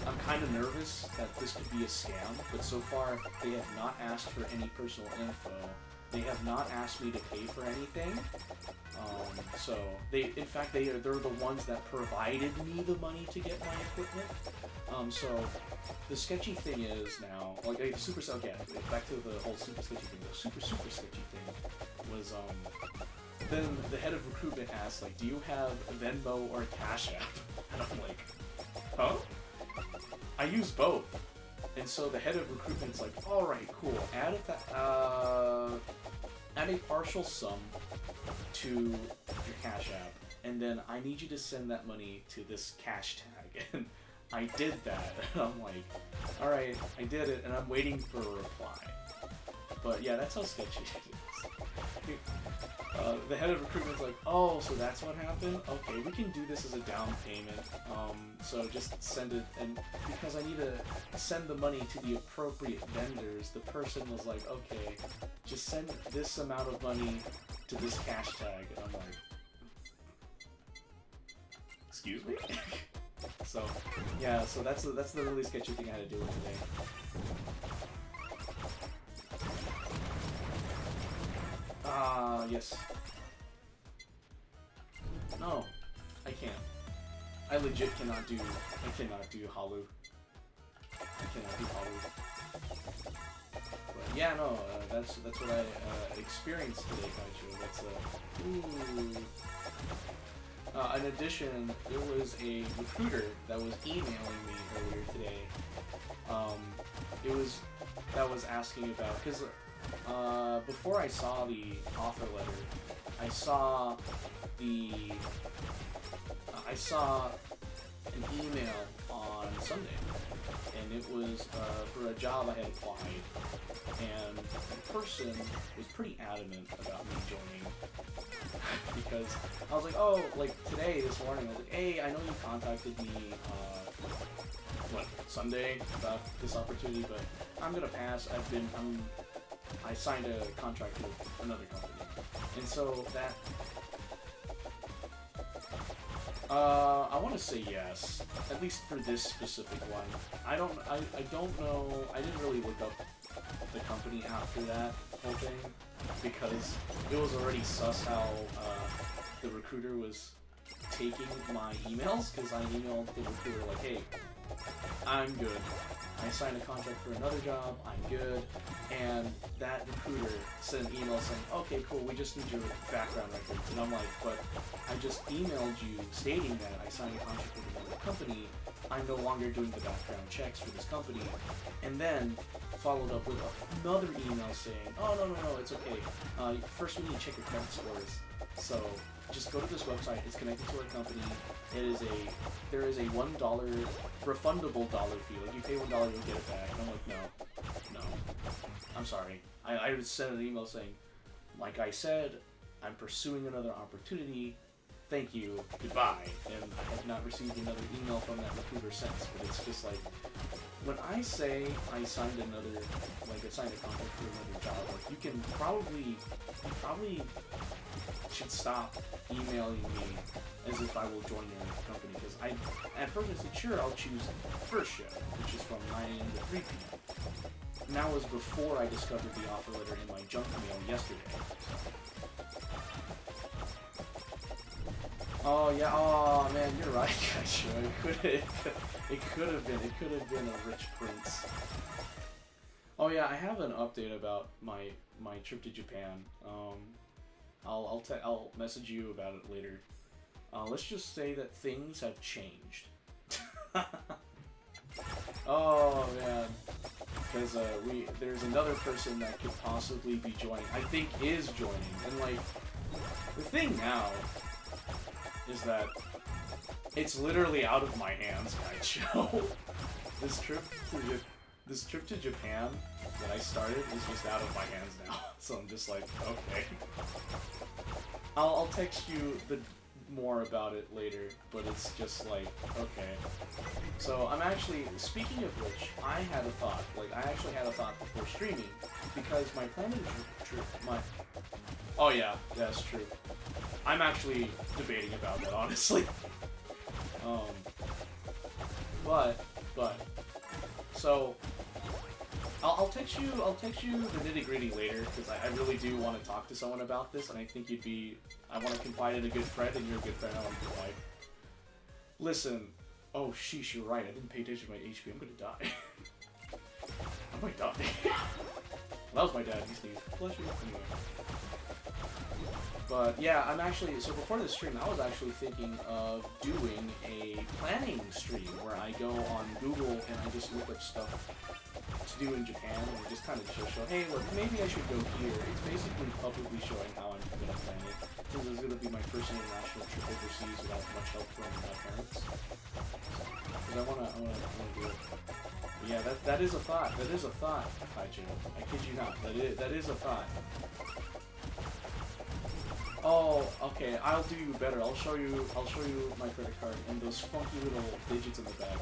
I'm kind of nervous that this could be a scam, but so far they have not asked for any personal info. They have not asked me to pay for anything. So in fact, they're the ones that provided me the money to get my equipment. So the sketchy thing is now, like, back to the whole super sketchy thing. The super sketchy thing was then the head of recruitment asked, like, do you have Venmo or Cash App? And I'm like, huh? I use both. And so the head of recruitment's like, alright, cool, add a partial sum to your Cash App, and then I need you to send that money to this cash tag. And I did that, and I'm like, alright, I did it, and I'm waiting for a reply. But yeah, that's how sketchy it is. The head of recruitment's like, oh, so that's what happened? Okay, we can do this as a down payment. So just send it, and because I need to send the money to the appropriate vendors, the person was like, okay, just send this amount of money to this cash tag. And I'm like, excuse me? So, yeah, so that's the really sketchy thing I had to do with today. Yes. No, I can't. I legit cannot do Holo. I cannot do Holo. But yeah, no, that's what I experienced today, Kaichu. That's ooh. In addition, there was a recruiter that was emailing me earlier today. That was asking about, because before I saw the offer letter, I saw an email on Sunday, and it was for a job I had applied, and the person was pretty adamant about me joining, because I was like, oh, like this morning, I was like, hey, I know you contacted me, Sunday about this opportunity, but I'm gonna pass. I signed a contract with another company, and so that I want to say yes, at least for this specific one. I don't know. I didn't really look up the company after that whole thing, because it was already sus how the recruiter was taking my emails, because I emailed the recruiter like, hey, I'm good. I signed a contract for another job, I'm good, and that recruiter sent an email saying, okay, cool, we just need your background records. And I'm like, but I just emailed you stating that I signed a contract with another company, I'm no longer doing the background checks for this company. And then followed up with another email saying, oh, no, it's okay. First we need to check your credit scores. So just go to this website. It's connected to our company. There is a $1 refundable dollar fee. Like, you pay $1, you'll get it back. And I'm like, no, I'm sorry. I would send an email saying, like I said, I'm pursuing another opportunity. Thank you, goodbye. And I have not received another email from that recruiter since. But it's just like, when I say I signed a contract for another job, like, you can probably should stop emailing me as if I will join your company, because at first I said, sure, I'll choose first shift, which is from 9 a.m. to 3 p.m. And that was before I discovered the offer letter in my junk mail yesterday. Oh yeah, oh man, you're right, guys. It could have been a rich prince. Oh yeah, I have an update about my trip to Japan. I'll message you about it later. Let's just say that things have changed. Oh man, because there's another person that could possibly be joining. I think is joining, and like the thing now is that it's literally out of my hands, Kaicho. This trip to Japan that I started is just out of my hands now. So I'm just like, okay. I'll text you more about it later, but it's just like, okay. So I'm actually, speaking of which, I had a thought. Like, I actually had a thought before streaming, because my plan is oh yeah, that's true. I'm actually debating about that, honestly. So I'll text you the nitty-gritty later, because I really do want to talk to someone about this, and I think I want to confide in a good friend, and you're a good friend, I want to be like, listen, oh sheesh, you're right, I didn't pay attention to my HP, I'm gonna die. I might die. Well, that was my dad, he sneezed. Bless you. Anyway. But yeah, so before this stream, I was actually thinking of doing a planning stream where I go on Google and I just look up stuff to do in Japan and just kind of show, hey, look, maybe I should go here. It's basically publicly showing how I'm going to plan it, because it's going to be my first international trip overseas without much help from my parents. Because I want to do it. But yeah, that is a thought. That is a thought, Kaicho. I kid you not. That is a thought. Oh, okay. I'll do you better. I'll show you my credit card and those funky little digits in the back.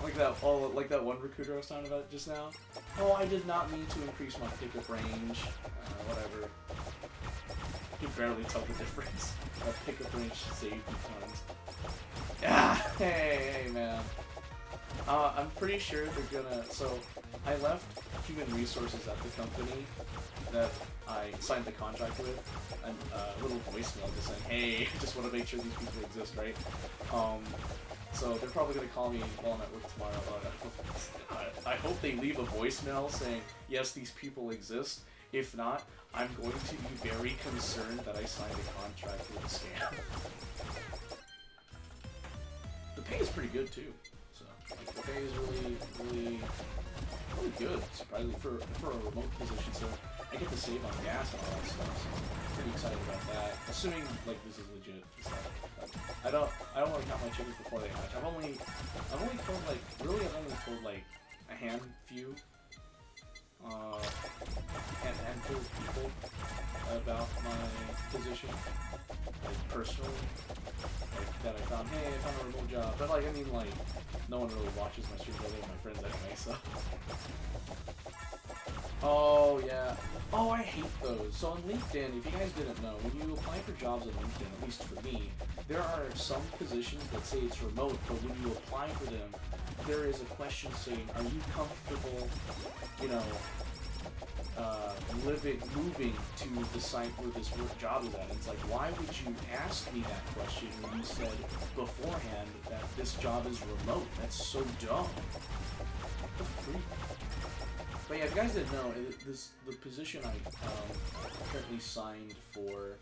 Like that one recruiter I was talking about just now. Oh, I did not mean to increase my pickup range. Whatever. You can barely tell the difference. That pickup range saved me tons. Ah, hey, man. I'm pretty sure they're gonna. So, I left human resources at the company that I signed the contract with, and a little voicemail just saying, hey, just want to make sure these people exist, right? So they're probably going to call me while I'm at work tomorrow. I hope they leave a voicemail saying, yes, these people exist. If not, I'm going to be very concerned that I signed a contract with a scam. The pay is pretty good too. So like, the pay is really good, surprisingly, for a remote position. So I get to save on gas and all that stuff. So I'm pretty excited about that. Assuming like this is legit. I don't want to count my chickens before they hatch. I've only told like a handful of people about my position, like personally, like that I found. Hey, I found a remote job. But like, I mean, like, no one really watches my streams other than my friends anyway. So. Oh yeah. Oh, I hate those. So on LinkedIn, if you guys didn't know, when you apply for jobs on LinkedIn, at least for me, there are some positions that say it's remote, but when you apply for them, there is a question saying, are you comfortable, you know, moving to the site where this job is at? And it's like, why would you ask me that question when you said beforehand that this job is remote? That's so dumb. What the freak? But yeah, if you guys didn't know, the position I currently signed for.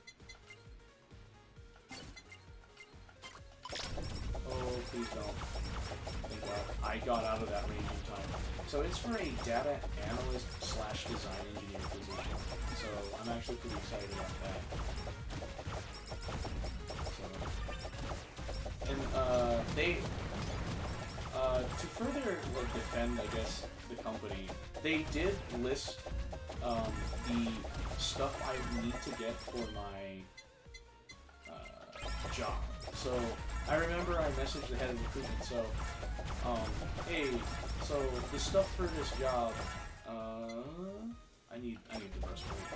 Oh, please don't. Thank God. I got out of that range in time. So it's for a data analyst / design engineer position. So I'm actually pretty excited about that. So, and they, to further like defend, I guess, the company, they did list the stuff I need to get for my job. So I remember I messaged the head of recruitment. So, hey, so the stuff for this job, I need the breastplate.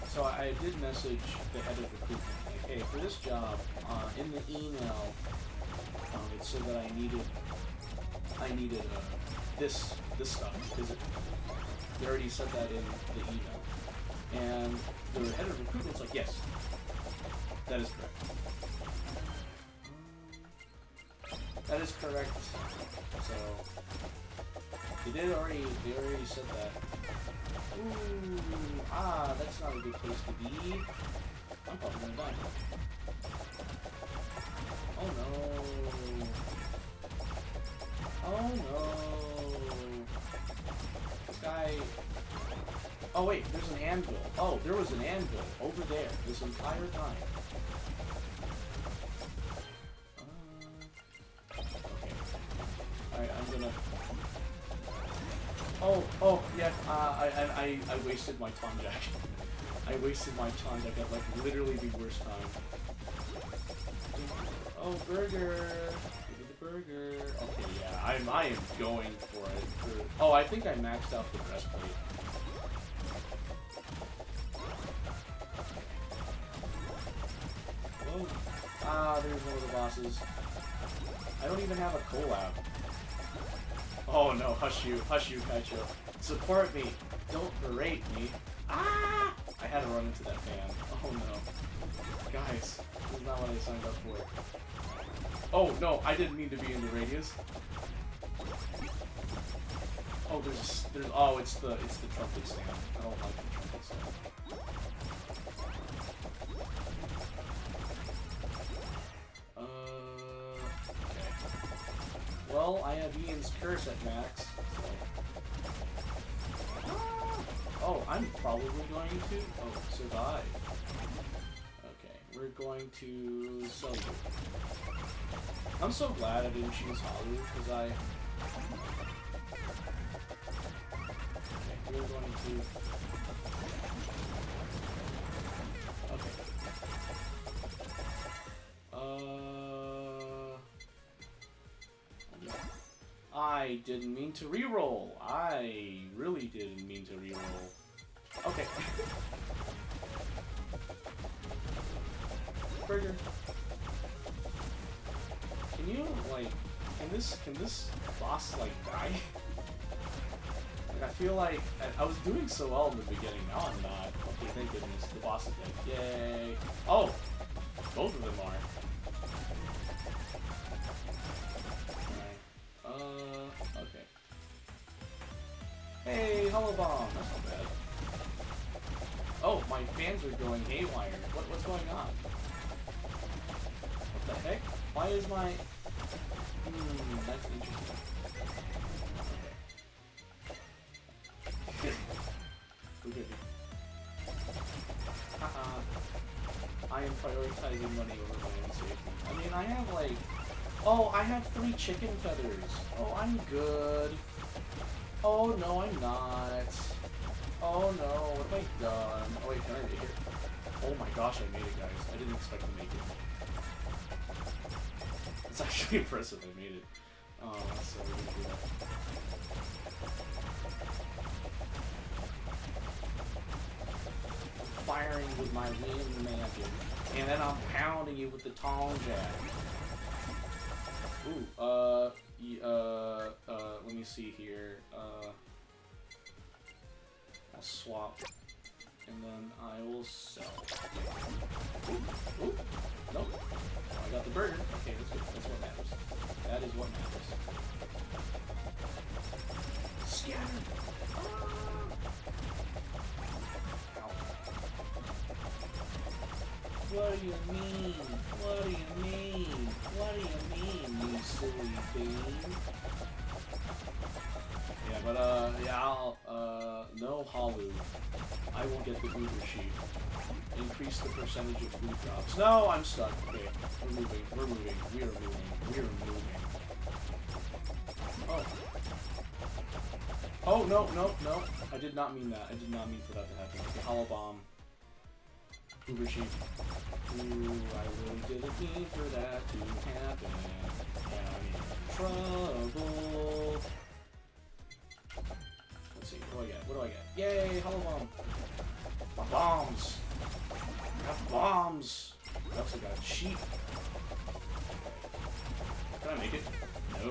So I did message the head of recruitment, like, hey, for this job, in the email, it said that I needed this stuff, because they already said that in the email. And the head of recruitment's like, yes, that is correct. That is correct. So they already said that. Ooh, that's not a good place to be. I'm probably gonna die. Oh no. Oh no. This guy. Oh wait, there's an anvil. Oh, there was an anvil over there this entire time. Alright, I'm gonna... Oh, yeah, I wasted my Tonjack. I wasted my Tonjack at, like, literally the worst time. Oh, burger! Give me the burger. Okay, yeah, I am going for it. Oh, I think I maxed out the breastplate. Whoa. There's one of the bosses. I don't even have a collab. Oh no, hush you, Kaicho. Support me, don't berate me. Ah! I had to run into that fan. Oh no. Guys, this is not what I signed up for. Oh no, I didn't mean to be in the radius. Oh, it's the trumpet stand. I don't like the trumpet stand. Well, I have Ian's curse at max, so... Oh, I'm probably going to... Oh, survive. Okay, we're going to sell you. I'm so glad I didn't choose Halu, because I... Okay, we're going to... Okay. I didn't mean to reroll. I really didn't mean to reroll. Okay. Burger. Can you, like, can this boss, like, die? Like, I feel like I was doing so well in the beginning. Now I'm not. Okay, thank goodness. The boss is dead. Yay. Oh! Both of them are. Okay. Hey, Hollow Bomb! That's not bad. Oh, my fans are going haywire. What's going on? What the heck? Why is my... that's interesting. Okay. Who did it? Haha. I am prioritizing money over my own safety. I mean, I have, like... Oh, I have 3 chicken feathers. Oh, I'm good. Oh, no, I'm not. Oh, no, what have I done? Oh, wait, can I make it? Oh my gosh, I made it, guys. I didn't expect to make it. It's actually impressive I made it. Oh, that's so ridiculous. Firing with my wind magic. And then I'm pounding you with the Tonjack. Ooh, let me see here. I'll swap. And then I will sell. Ooh, ooh, nope. Oh, I got the burger. Okay, that's good. That's what matters. That is what matters. Scatter! Ah! Ow. What do you mean? What do you mean? What do you mean, you silly bean? Yeah, but, yeah, no Halu. I will get the Uber sheet. Increase the percentage of food drops. No, I'm stuck. Okay, we're moving. We are moving. Oh. Oh, no. I did not mean that. I did not mean for that to happen. Okay, Hollow Bomb. Uber sheet. Ooh, I really didn't mean for that to happen. And I'm in trouble. Let's see, what do I get? Yay, Hollow Bomb! My bombs! I got bombs! I also got sheep. Can I make it? No.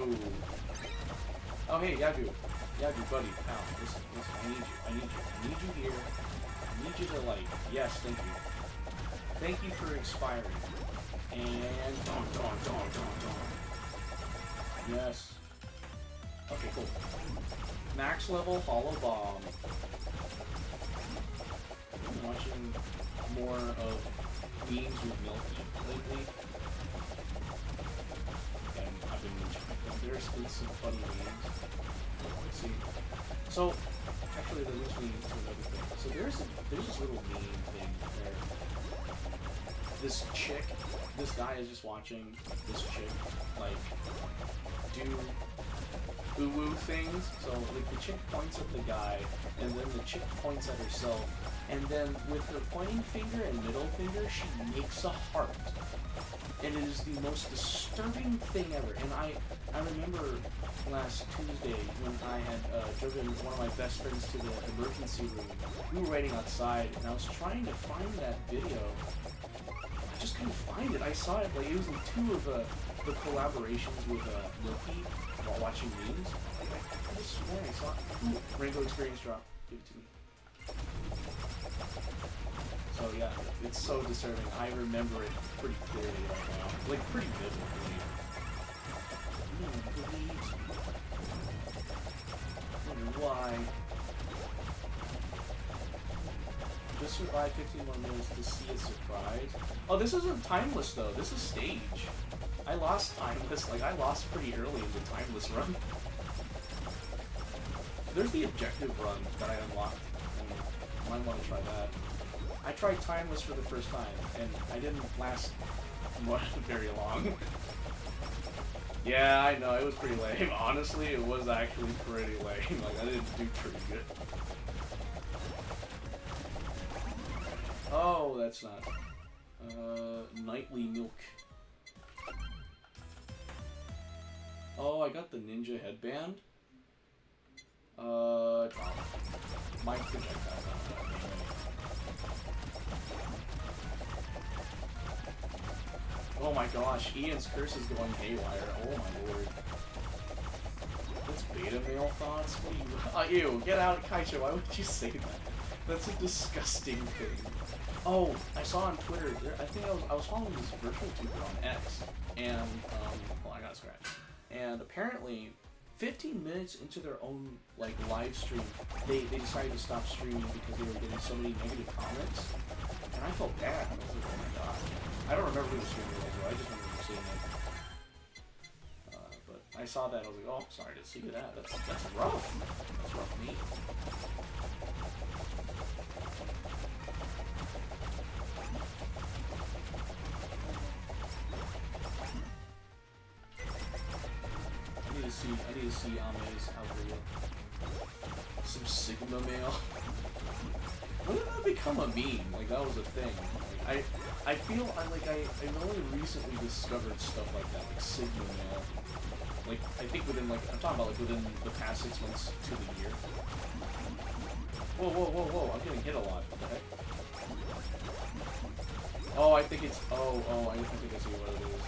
Oh, hey, Yagu. Yagu, buddy. Ow, listen, I need you. I need you here. I need you to, like, yes, thank you. Thank you for expiring. And dong. Yes. Okay, cool. Max level Hollow Bomb. I've been watching more of memes with Milky lately. And I've been there's been some funny memes. Let's see. So actually that leads me to another thing. So there's this little meme thing where this guy is just watching this chick, like, do woo-woo things. So, like, the chick points at the guy, and then the chick points at herself, and then with her pointing finger and middle finger, she makes a heart. And it is the most disturbing thing ever. And I remember last Tuesday when I had driven one of my best friends to the emergency room. We were waiting outside, and I was trying to find that video. I just couldn't find it. I saw it, like, it was in two of the collaborations with Loki while watching memes. I just swear I saw it. Ooh, Rainbow Experience drop. Give it to me. So yeah, it's so disturbing. I remember it pretty clearly right now. Like, pretty vividly. I wonder why. Just survive 15 more minutes to see a surprise. Oh, this isn't timeless though. This is stage. I lost timeless. Like, I lost pretty early in the timeless run. There's the objective run that I unlocked. I might want to try that. I tried timeless for the first time, and I didn't last very long. Yeah, I know, it was pretty lame. Honestly, it was actually pretty lame. Like, I didn't do pretty good. Oh, that's not. Nightly milk. Oh, I got the ninja headband. My projectile. Oh my gosh, Ian's curse is going haywire. Oh my lord. That's beta male thoughts? What are you... ew, get out, Kaicho, why would you say that? That's a disgusting thing. Oh, I saw on Twitter, I think I was following this virtual tuber on X, and, well, I got a scratch. And apparently, 15 minutes into their own, like, live stream, they decided to stop streaming because they were getting so many negative comments. And I felt bad. I was like, oh my god. I don't remember who the streamer was, though. I just remember seeing it. But I saw that, I was like, oh, sorry to see that. That's rough. That's rough meat. I need to see Ame's algorithm. Some Sigma male. When did that become a meme? Like, that was a thing. Like, I feel I only recently discovered stuff like that, like Sigma male. Like, I think within, like, I'm talking about, like, within the past 6 months to the year. Whoa, I'm getting hit a lot. What the heck? Oh, I think it's, I think I see what it is.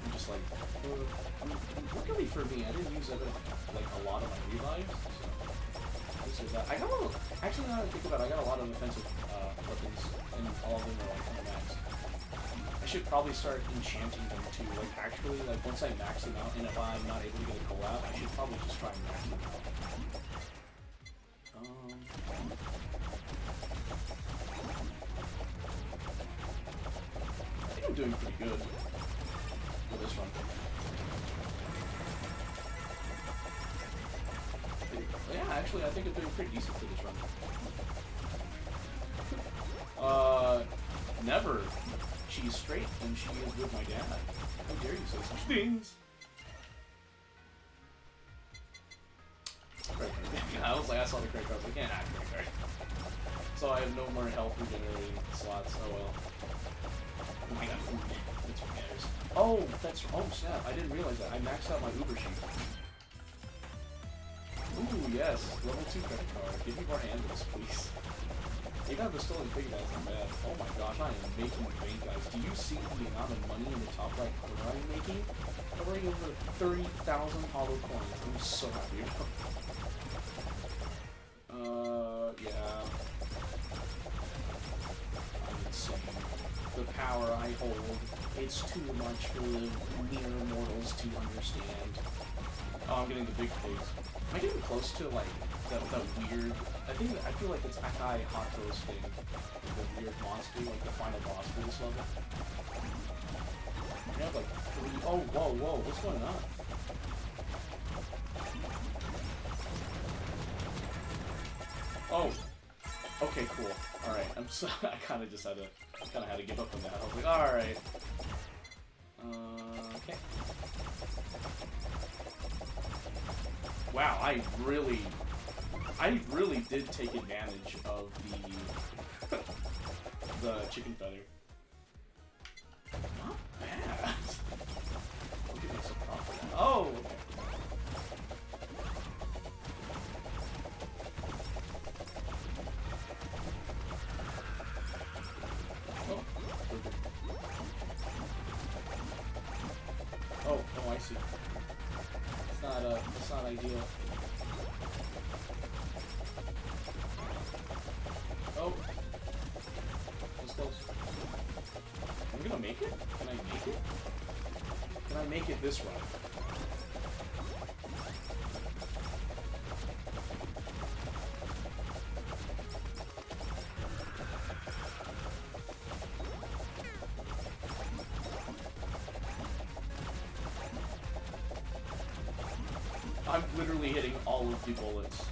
I'm just like, luckily for me, I didn't use it, like, a lot of my revives, so this is that. I got a little, actually, now that I think about it, I got a lot of offensive weapons, and all of them are, like, kind of maxed. I should probably start enchanting them too, like, actually, like, once I max them out, and if I'm not able to get a collab, I should probably just try and max them out. doing pretty good for this run. Yeah, actually, I think I'm doing pretty decent for this run. Never. She's straight, and she is with my dad. How dare you say such things? I saw the credit card. I can't add credit card. So I have no more health regenerating slots. Oh well. I got food. That's what matters. Oh, oh snap! I didn't realize that. I maxed out my Uber sheet. Ooh, yes. Level 2 credit card. Give me more handles, please. Even if it's still in big, that's not bad. Oh my gosh, I am making bank, guys. Do you see the amount of money in the top right corner I'm making? Covering over 30,000 hollow coins. I'm so happy about it. Yeah. I'm insane. The power I hold, it's too much for the mere mortals to understand. Oh, I'm getting the big pigs. Am I getting close to, like, that weird... I feel like it's Akai Hato's thing. The weird monster, like the final boss for this level. We have, like, 3... Oh, whoa, what's going on? Oh. Okay, cool. Alright, I'm so... I kinda had to give up on that. I was like, alright. Okay. Wow, I really did take advantage of the chicken feather. Not bad. I'll give myself props for that. Oh, okay. Oh, I see. It's not ideal. Oh. That's close. I'm gonna make it? Can I make it? Can I make it this run? I'm literally hitting all of the bullets.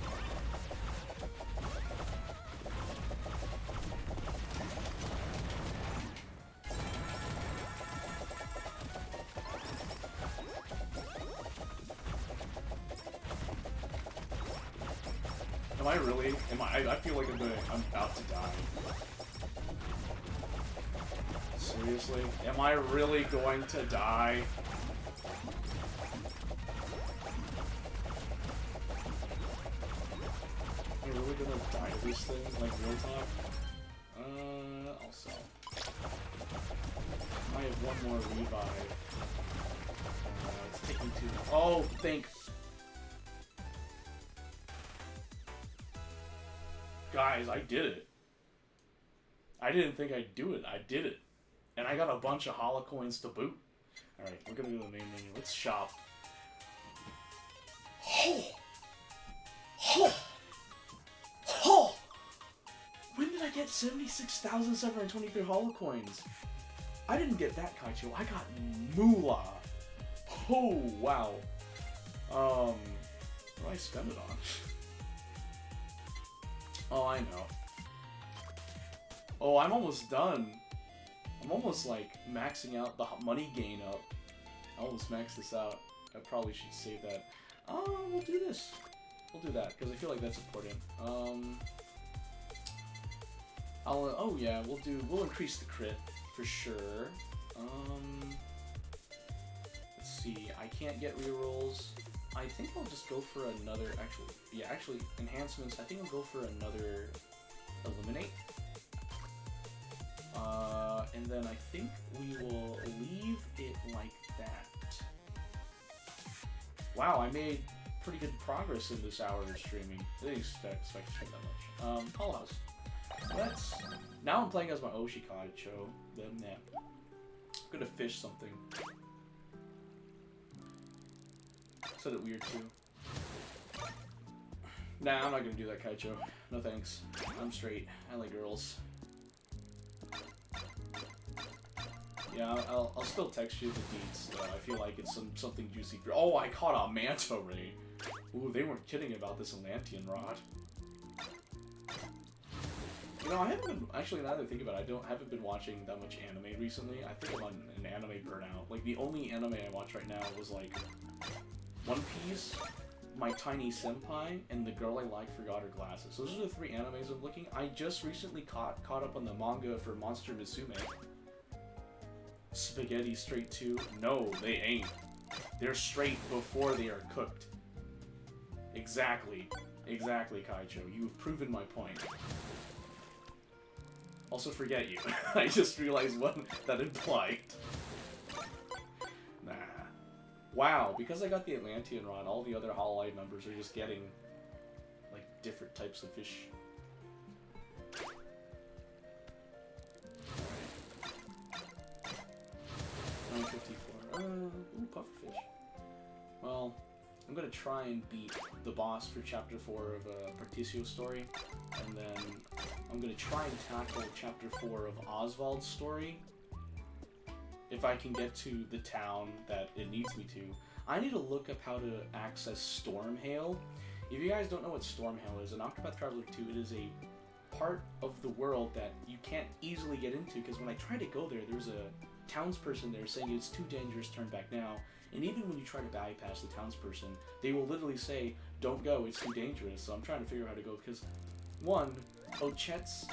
Am I really? I feel like I'm about to die. Seriously? Am I really going to die? Am I really gonna die to this thing, like real talk? I'll sell. I have one more revive. It's taking too long. Oh, thank... Guys, I did it. I didn't think I'd do it. I did it. And I got a bunch of hollow coins to boot. Alright, we're gonna go to the main menu. Let's shop. Oh! Oh! Oh! When did I get 76,723 hollow coins? I didn't get that, Kaicho. I got moolah. Oh, wow. What do I spend it on? Oh, I know. Oh, I'm almost done. I'm almost, like, maxing out the money gain up. I almost maxed this out. I probably should save that. We'll do this. We'll do that, because I feel like that's important. Oh yeah, we'll increase the crit, for sure. Let's see, I can't get rerolls. I think I'll just go for another, actually, enhancements. I think I'll go for another eliminate. And then I think we will leave it like that. Wow, I made pretty good progress in this hour of streaming. I didn't expect to spend that much. Call House. Now I'm playing as my Oshikaicho. Then, yeah. I'm gonna fish something. Said it weird too. Nah, I'm not gonna do that, Kaicho. No thanks. I'm straight. I like girls. Yeah, I'll still text you the deets, though. I feel like it's something juicy. Oh, I caught a manta ray. Ooh, they weren't kidding about this Atlantean rod. You know, I haven't been, actually, now that I think about it, haven't been watching that much anime recently. I think I'm on an anime burnout. Like, the only anime I watch right now was, like, One Piece, My Tiny Senpai, and The Girl I Like Forgot Her Glasses. Those are the 3 animes I'm looking. I just recently caught up on the manga for Monster Musume. Spaghetti straight to? No, they ain't. They're straight before they are cooked. Exactly. Exactly, Kaicho. You've proven my point. Also, forget you. I just realized what that implied. Nah. Wow, because I got the Atlantean rod, all the other Hololive members are just getting, like, different types of fish. Alright. 954. Ooh, pufferfish. Well, I'm gonna try and beat the boss for Chapter 4 of Particio story, and then I'm gonna try and tackle Chapter 4 of Oswald's story, if I can get to the town that it needs me to. I need to look up how to access Stormhail. If you guys don't know what Stormhail is, in Octopath Traveler 2, it is a part of the world that you can't easily get into, because when I tried to go there, there's a townsperson there saying it's too dangerous, turn back now. And even when you try to bypass the townsperson, they will literally say, don't go, it's too dangerous. So I'm trying to figure out how to go, because, one, Ochet's,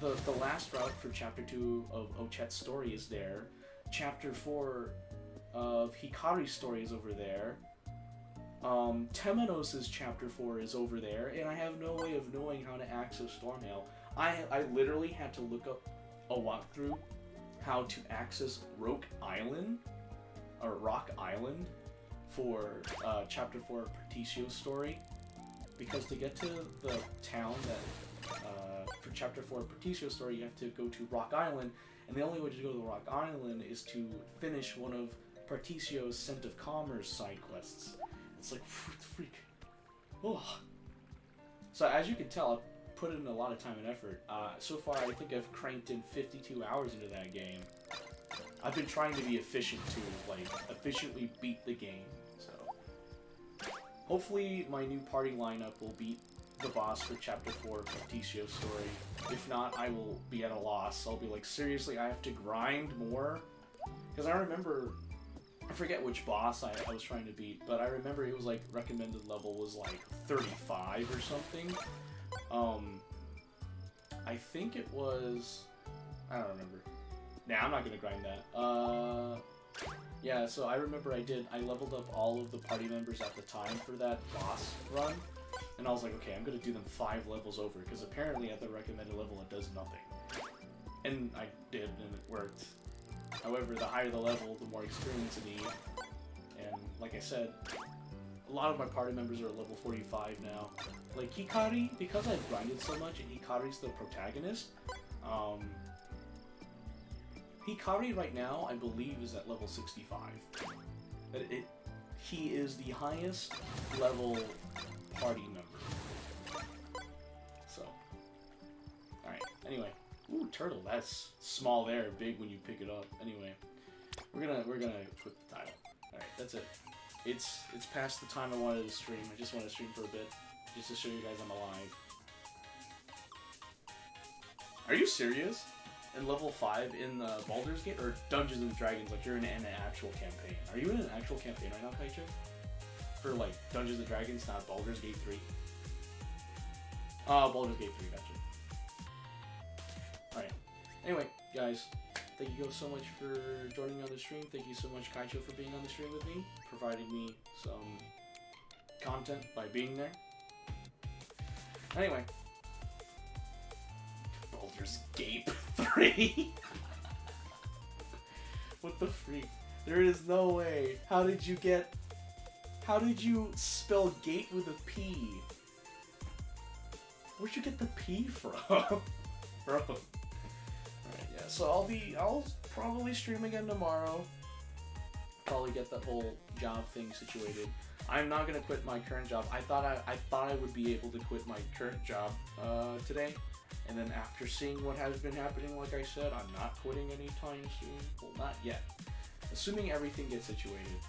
the last route for Chapter 2 of Ochet's story is there. Chapter 4 of Hikari's story is over there. Temenos' Chapter 4 is over there, and I have no way of knowing how to access Stormhail. I literally had to look up a walkthrough how to access Rock Island for Chapter 4 of Particio's story, because to get to the town that for Chapter 4 of Particio's story, you have to go to Rock Island, and the only way to go to Rock Island is to finish one of Particio's Scent of Commerce side quests. It's like, freak. Oh. So as you can tell, I've put in a lot of time and effort. So far, I think I've cranked in 52 hours into that game. I've been trying to be efficient too, like, efficiently beat the game, so. Hopefully my new party lineup will beat the boss for Chapter 4 of Particio's story. If not, I will be at a loss. I'll be like, seriously, I have to grind more? Because I remember, I forget which boss I was trying to beat, but I remember it was like, recommended level was like 35 or something. I think it was, I don't remember. Nah, I'm not gonna grind that. Yeah, so I remember I leveled up all of the party members at the time for that boss run, and I was like, okay, I'm gonna do them 5 levels over, because apparently at the recommended level it does nothing. And I did, and it worked. However, the higher the level, the more experience I need. And like I said, a lot of my party members are at level 45 now. Like Hikari, because I've grinded so much, and Hikari's the protagonist, Hikari right now, I believe, is at level 65. He is the highest level party member. So, alright, anyway. Ooh, turtle, that's small there, big when you pick it up. Anyway, we're gonna quit the title. Alright, that's it. It's past the time I wanted to stream. I just want to stream for a bit, just to show you guys I'm alive. Are you serious? In level 5 in Baldur's Gate, or Dungeons and Dragons, like you're in an actual campaign. Are you in an actual campaign right now, Kaicho? For like Dungeons and Dragons, not Baldur's Gate 3? Baldur's Gate 3, gotcha. Alright. Anyway, guys, thank you guys so much for joining me on the stream. Thank you so much, Kaicho, for being on the stream with me, providing me some content by being there. Anyway. Baldur's Gate 3. What the freak? There is no way. How did you spell gate with a P? Where'd you get the P from? Bro. Alright, yeah, so I'll probably stream again tomorrow. Probably get that whole job thing situated. I'm not gonna quit my current job. I thought I would be able to quit my current job today. And then after seeing what has been happening, like I said, I'm not quitting anytime soon. Well, not yet. Assuming everything gets situated,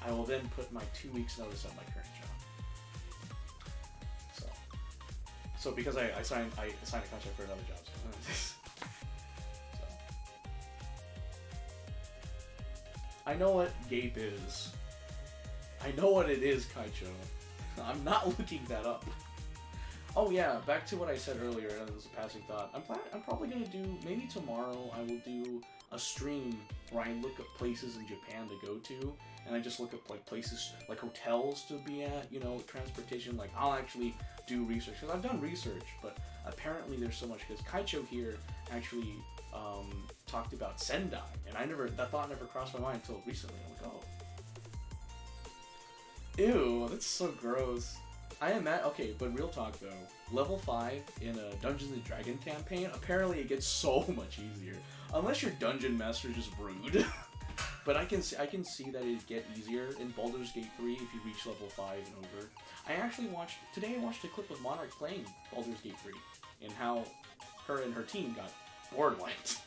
I will then put my 2 weeks notice at my current job. So because I signed a contract for another job. So I know what GAPE is. I know what it is, Kaicho. I'm not looking that up. Oh yeah, back to what I said earlier, and it was a passing thought. I'm probably gonna do, maybe tomorrow I will do a stream where I look up places in Japan to go to, and I just look up like places, like hotels to be at, you know, transportation. Like I'll actually do research, because I've done research, but apparently there's so much, because Kaicho here actually talked about Sendai, and that thought never crossed my mind until recently. I'm like, oh. Ew, that's so gross. I am at, okay, but real talk though, level 5 in a Dungeons & Dragon campaign, apparently it gets so much easier. Unless your dungeon master is just rude. But I can see that it get easier in Baldur's Gate 3 if you reach level 5 and over. Today I watched a clip of Monarch playing Baldur's Gate 3, and how her and her team got board wiped.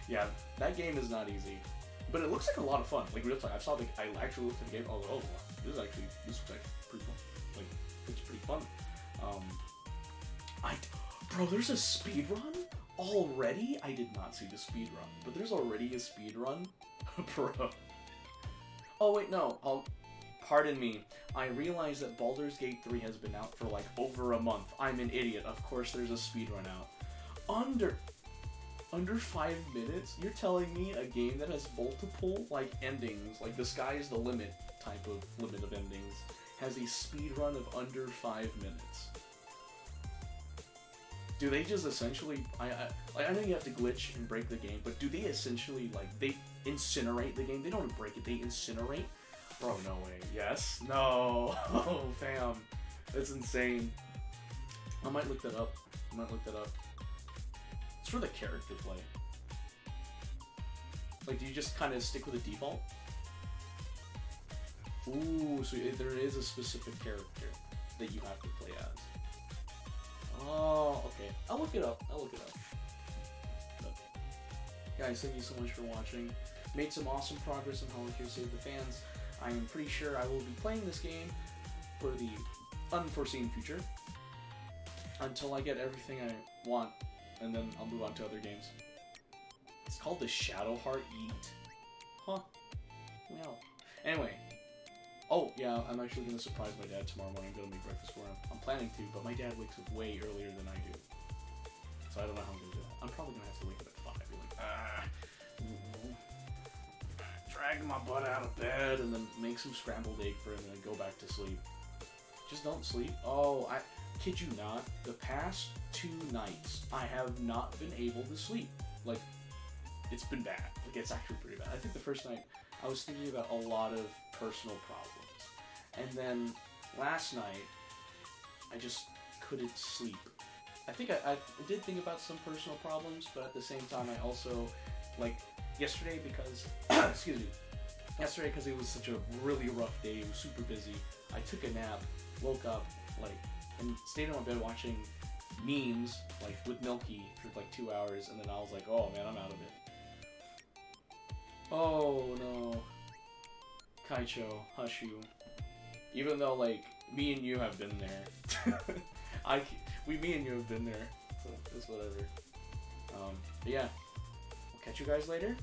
Yeah, that game is not easy. But it looks like a lot of fun, like real time. I actually looked at the game, I was like, oh, this looks actually pretty fun. Like, it's pretty fun. Bro, there's a speed run already? I did not see the speed run, but there's already a speed run? Bro. Oh wait, no, pardon me. I realized that Baldur's Gate 3 has been out for like over a month. I'm an idiot. Of course there's a speed run out. Under 5 minutes? You're telling me a game that has multiple, like, endings, like the sky is the limit type of limit of endings, has a speed run of under 5 minutes? Do they just essentially, I know you have to glitch and break the game, but do they essentially, like, they incinerate the game? They don't break it, they incinerate? Bro, no way. Yes? No. Oh, fam. That's insane. I might look that up. It's for the character play. Like, do you just kind of stick with the default? Ooh, so there is a specific character that you have to play as. Oh, okay. I'll look it up. But, guys, thank you so much for watching. Made some awesome progress in Holocure Save the Fans. I am pretty sure I will be playing this game for the unforeseen future until I get everything I want, and then I'll move on to other games. It's called the Shadowheart Eat. Huh. Well. Anyway. Oh, yeah, I'm actually going to surprise my dad tomorrow morning. I'm going to make breakfast for him. I'm planning to, but my dad wakes up way earlier than I do. So I don't know how I'm going to do that. I'm probably going to have to wake up at 5. Be like, drag my butt out of bed, and then make some scrambled egg for him, and then go back to sleep. Just don't sleep. Oh, I kid you not. The past 2 nights, I have not been able to sleep. Like, it's been bad. Like, it's actually pretty bad. I think the first night, I was thinking about a lot of personal problems. And then last night, I just couldn't sleep. I think I did think about some personal problems, but at the same time, I also, like, yesterday because, excuse me, because it was such a really rough day, it was super busy, I took a nap, woke up, like, and stayed in my bed watching memes, like, with Milky for, like, 2 hours, and then I was like, oh, man, I'm out of it. Oh, no. Kaicho, hush you. Even though, like, me and you have been there. Me and you have been there. So, it's whatever. But yeah. I'll catch you guys later.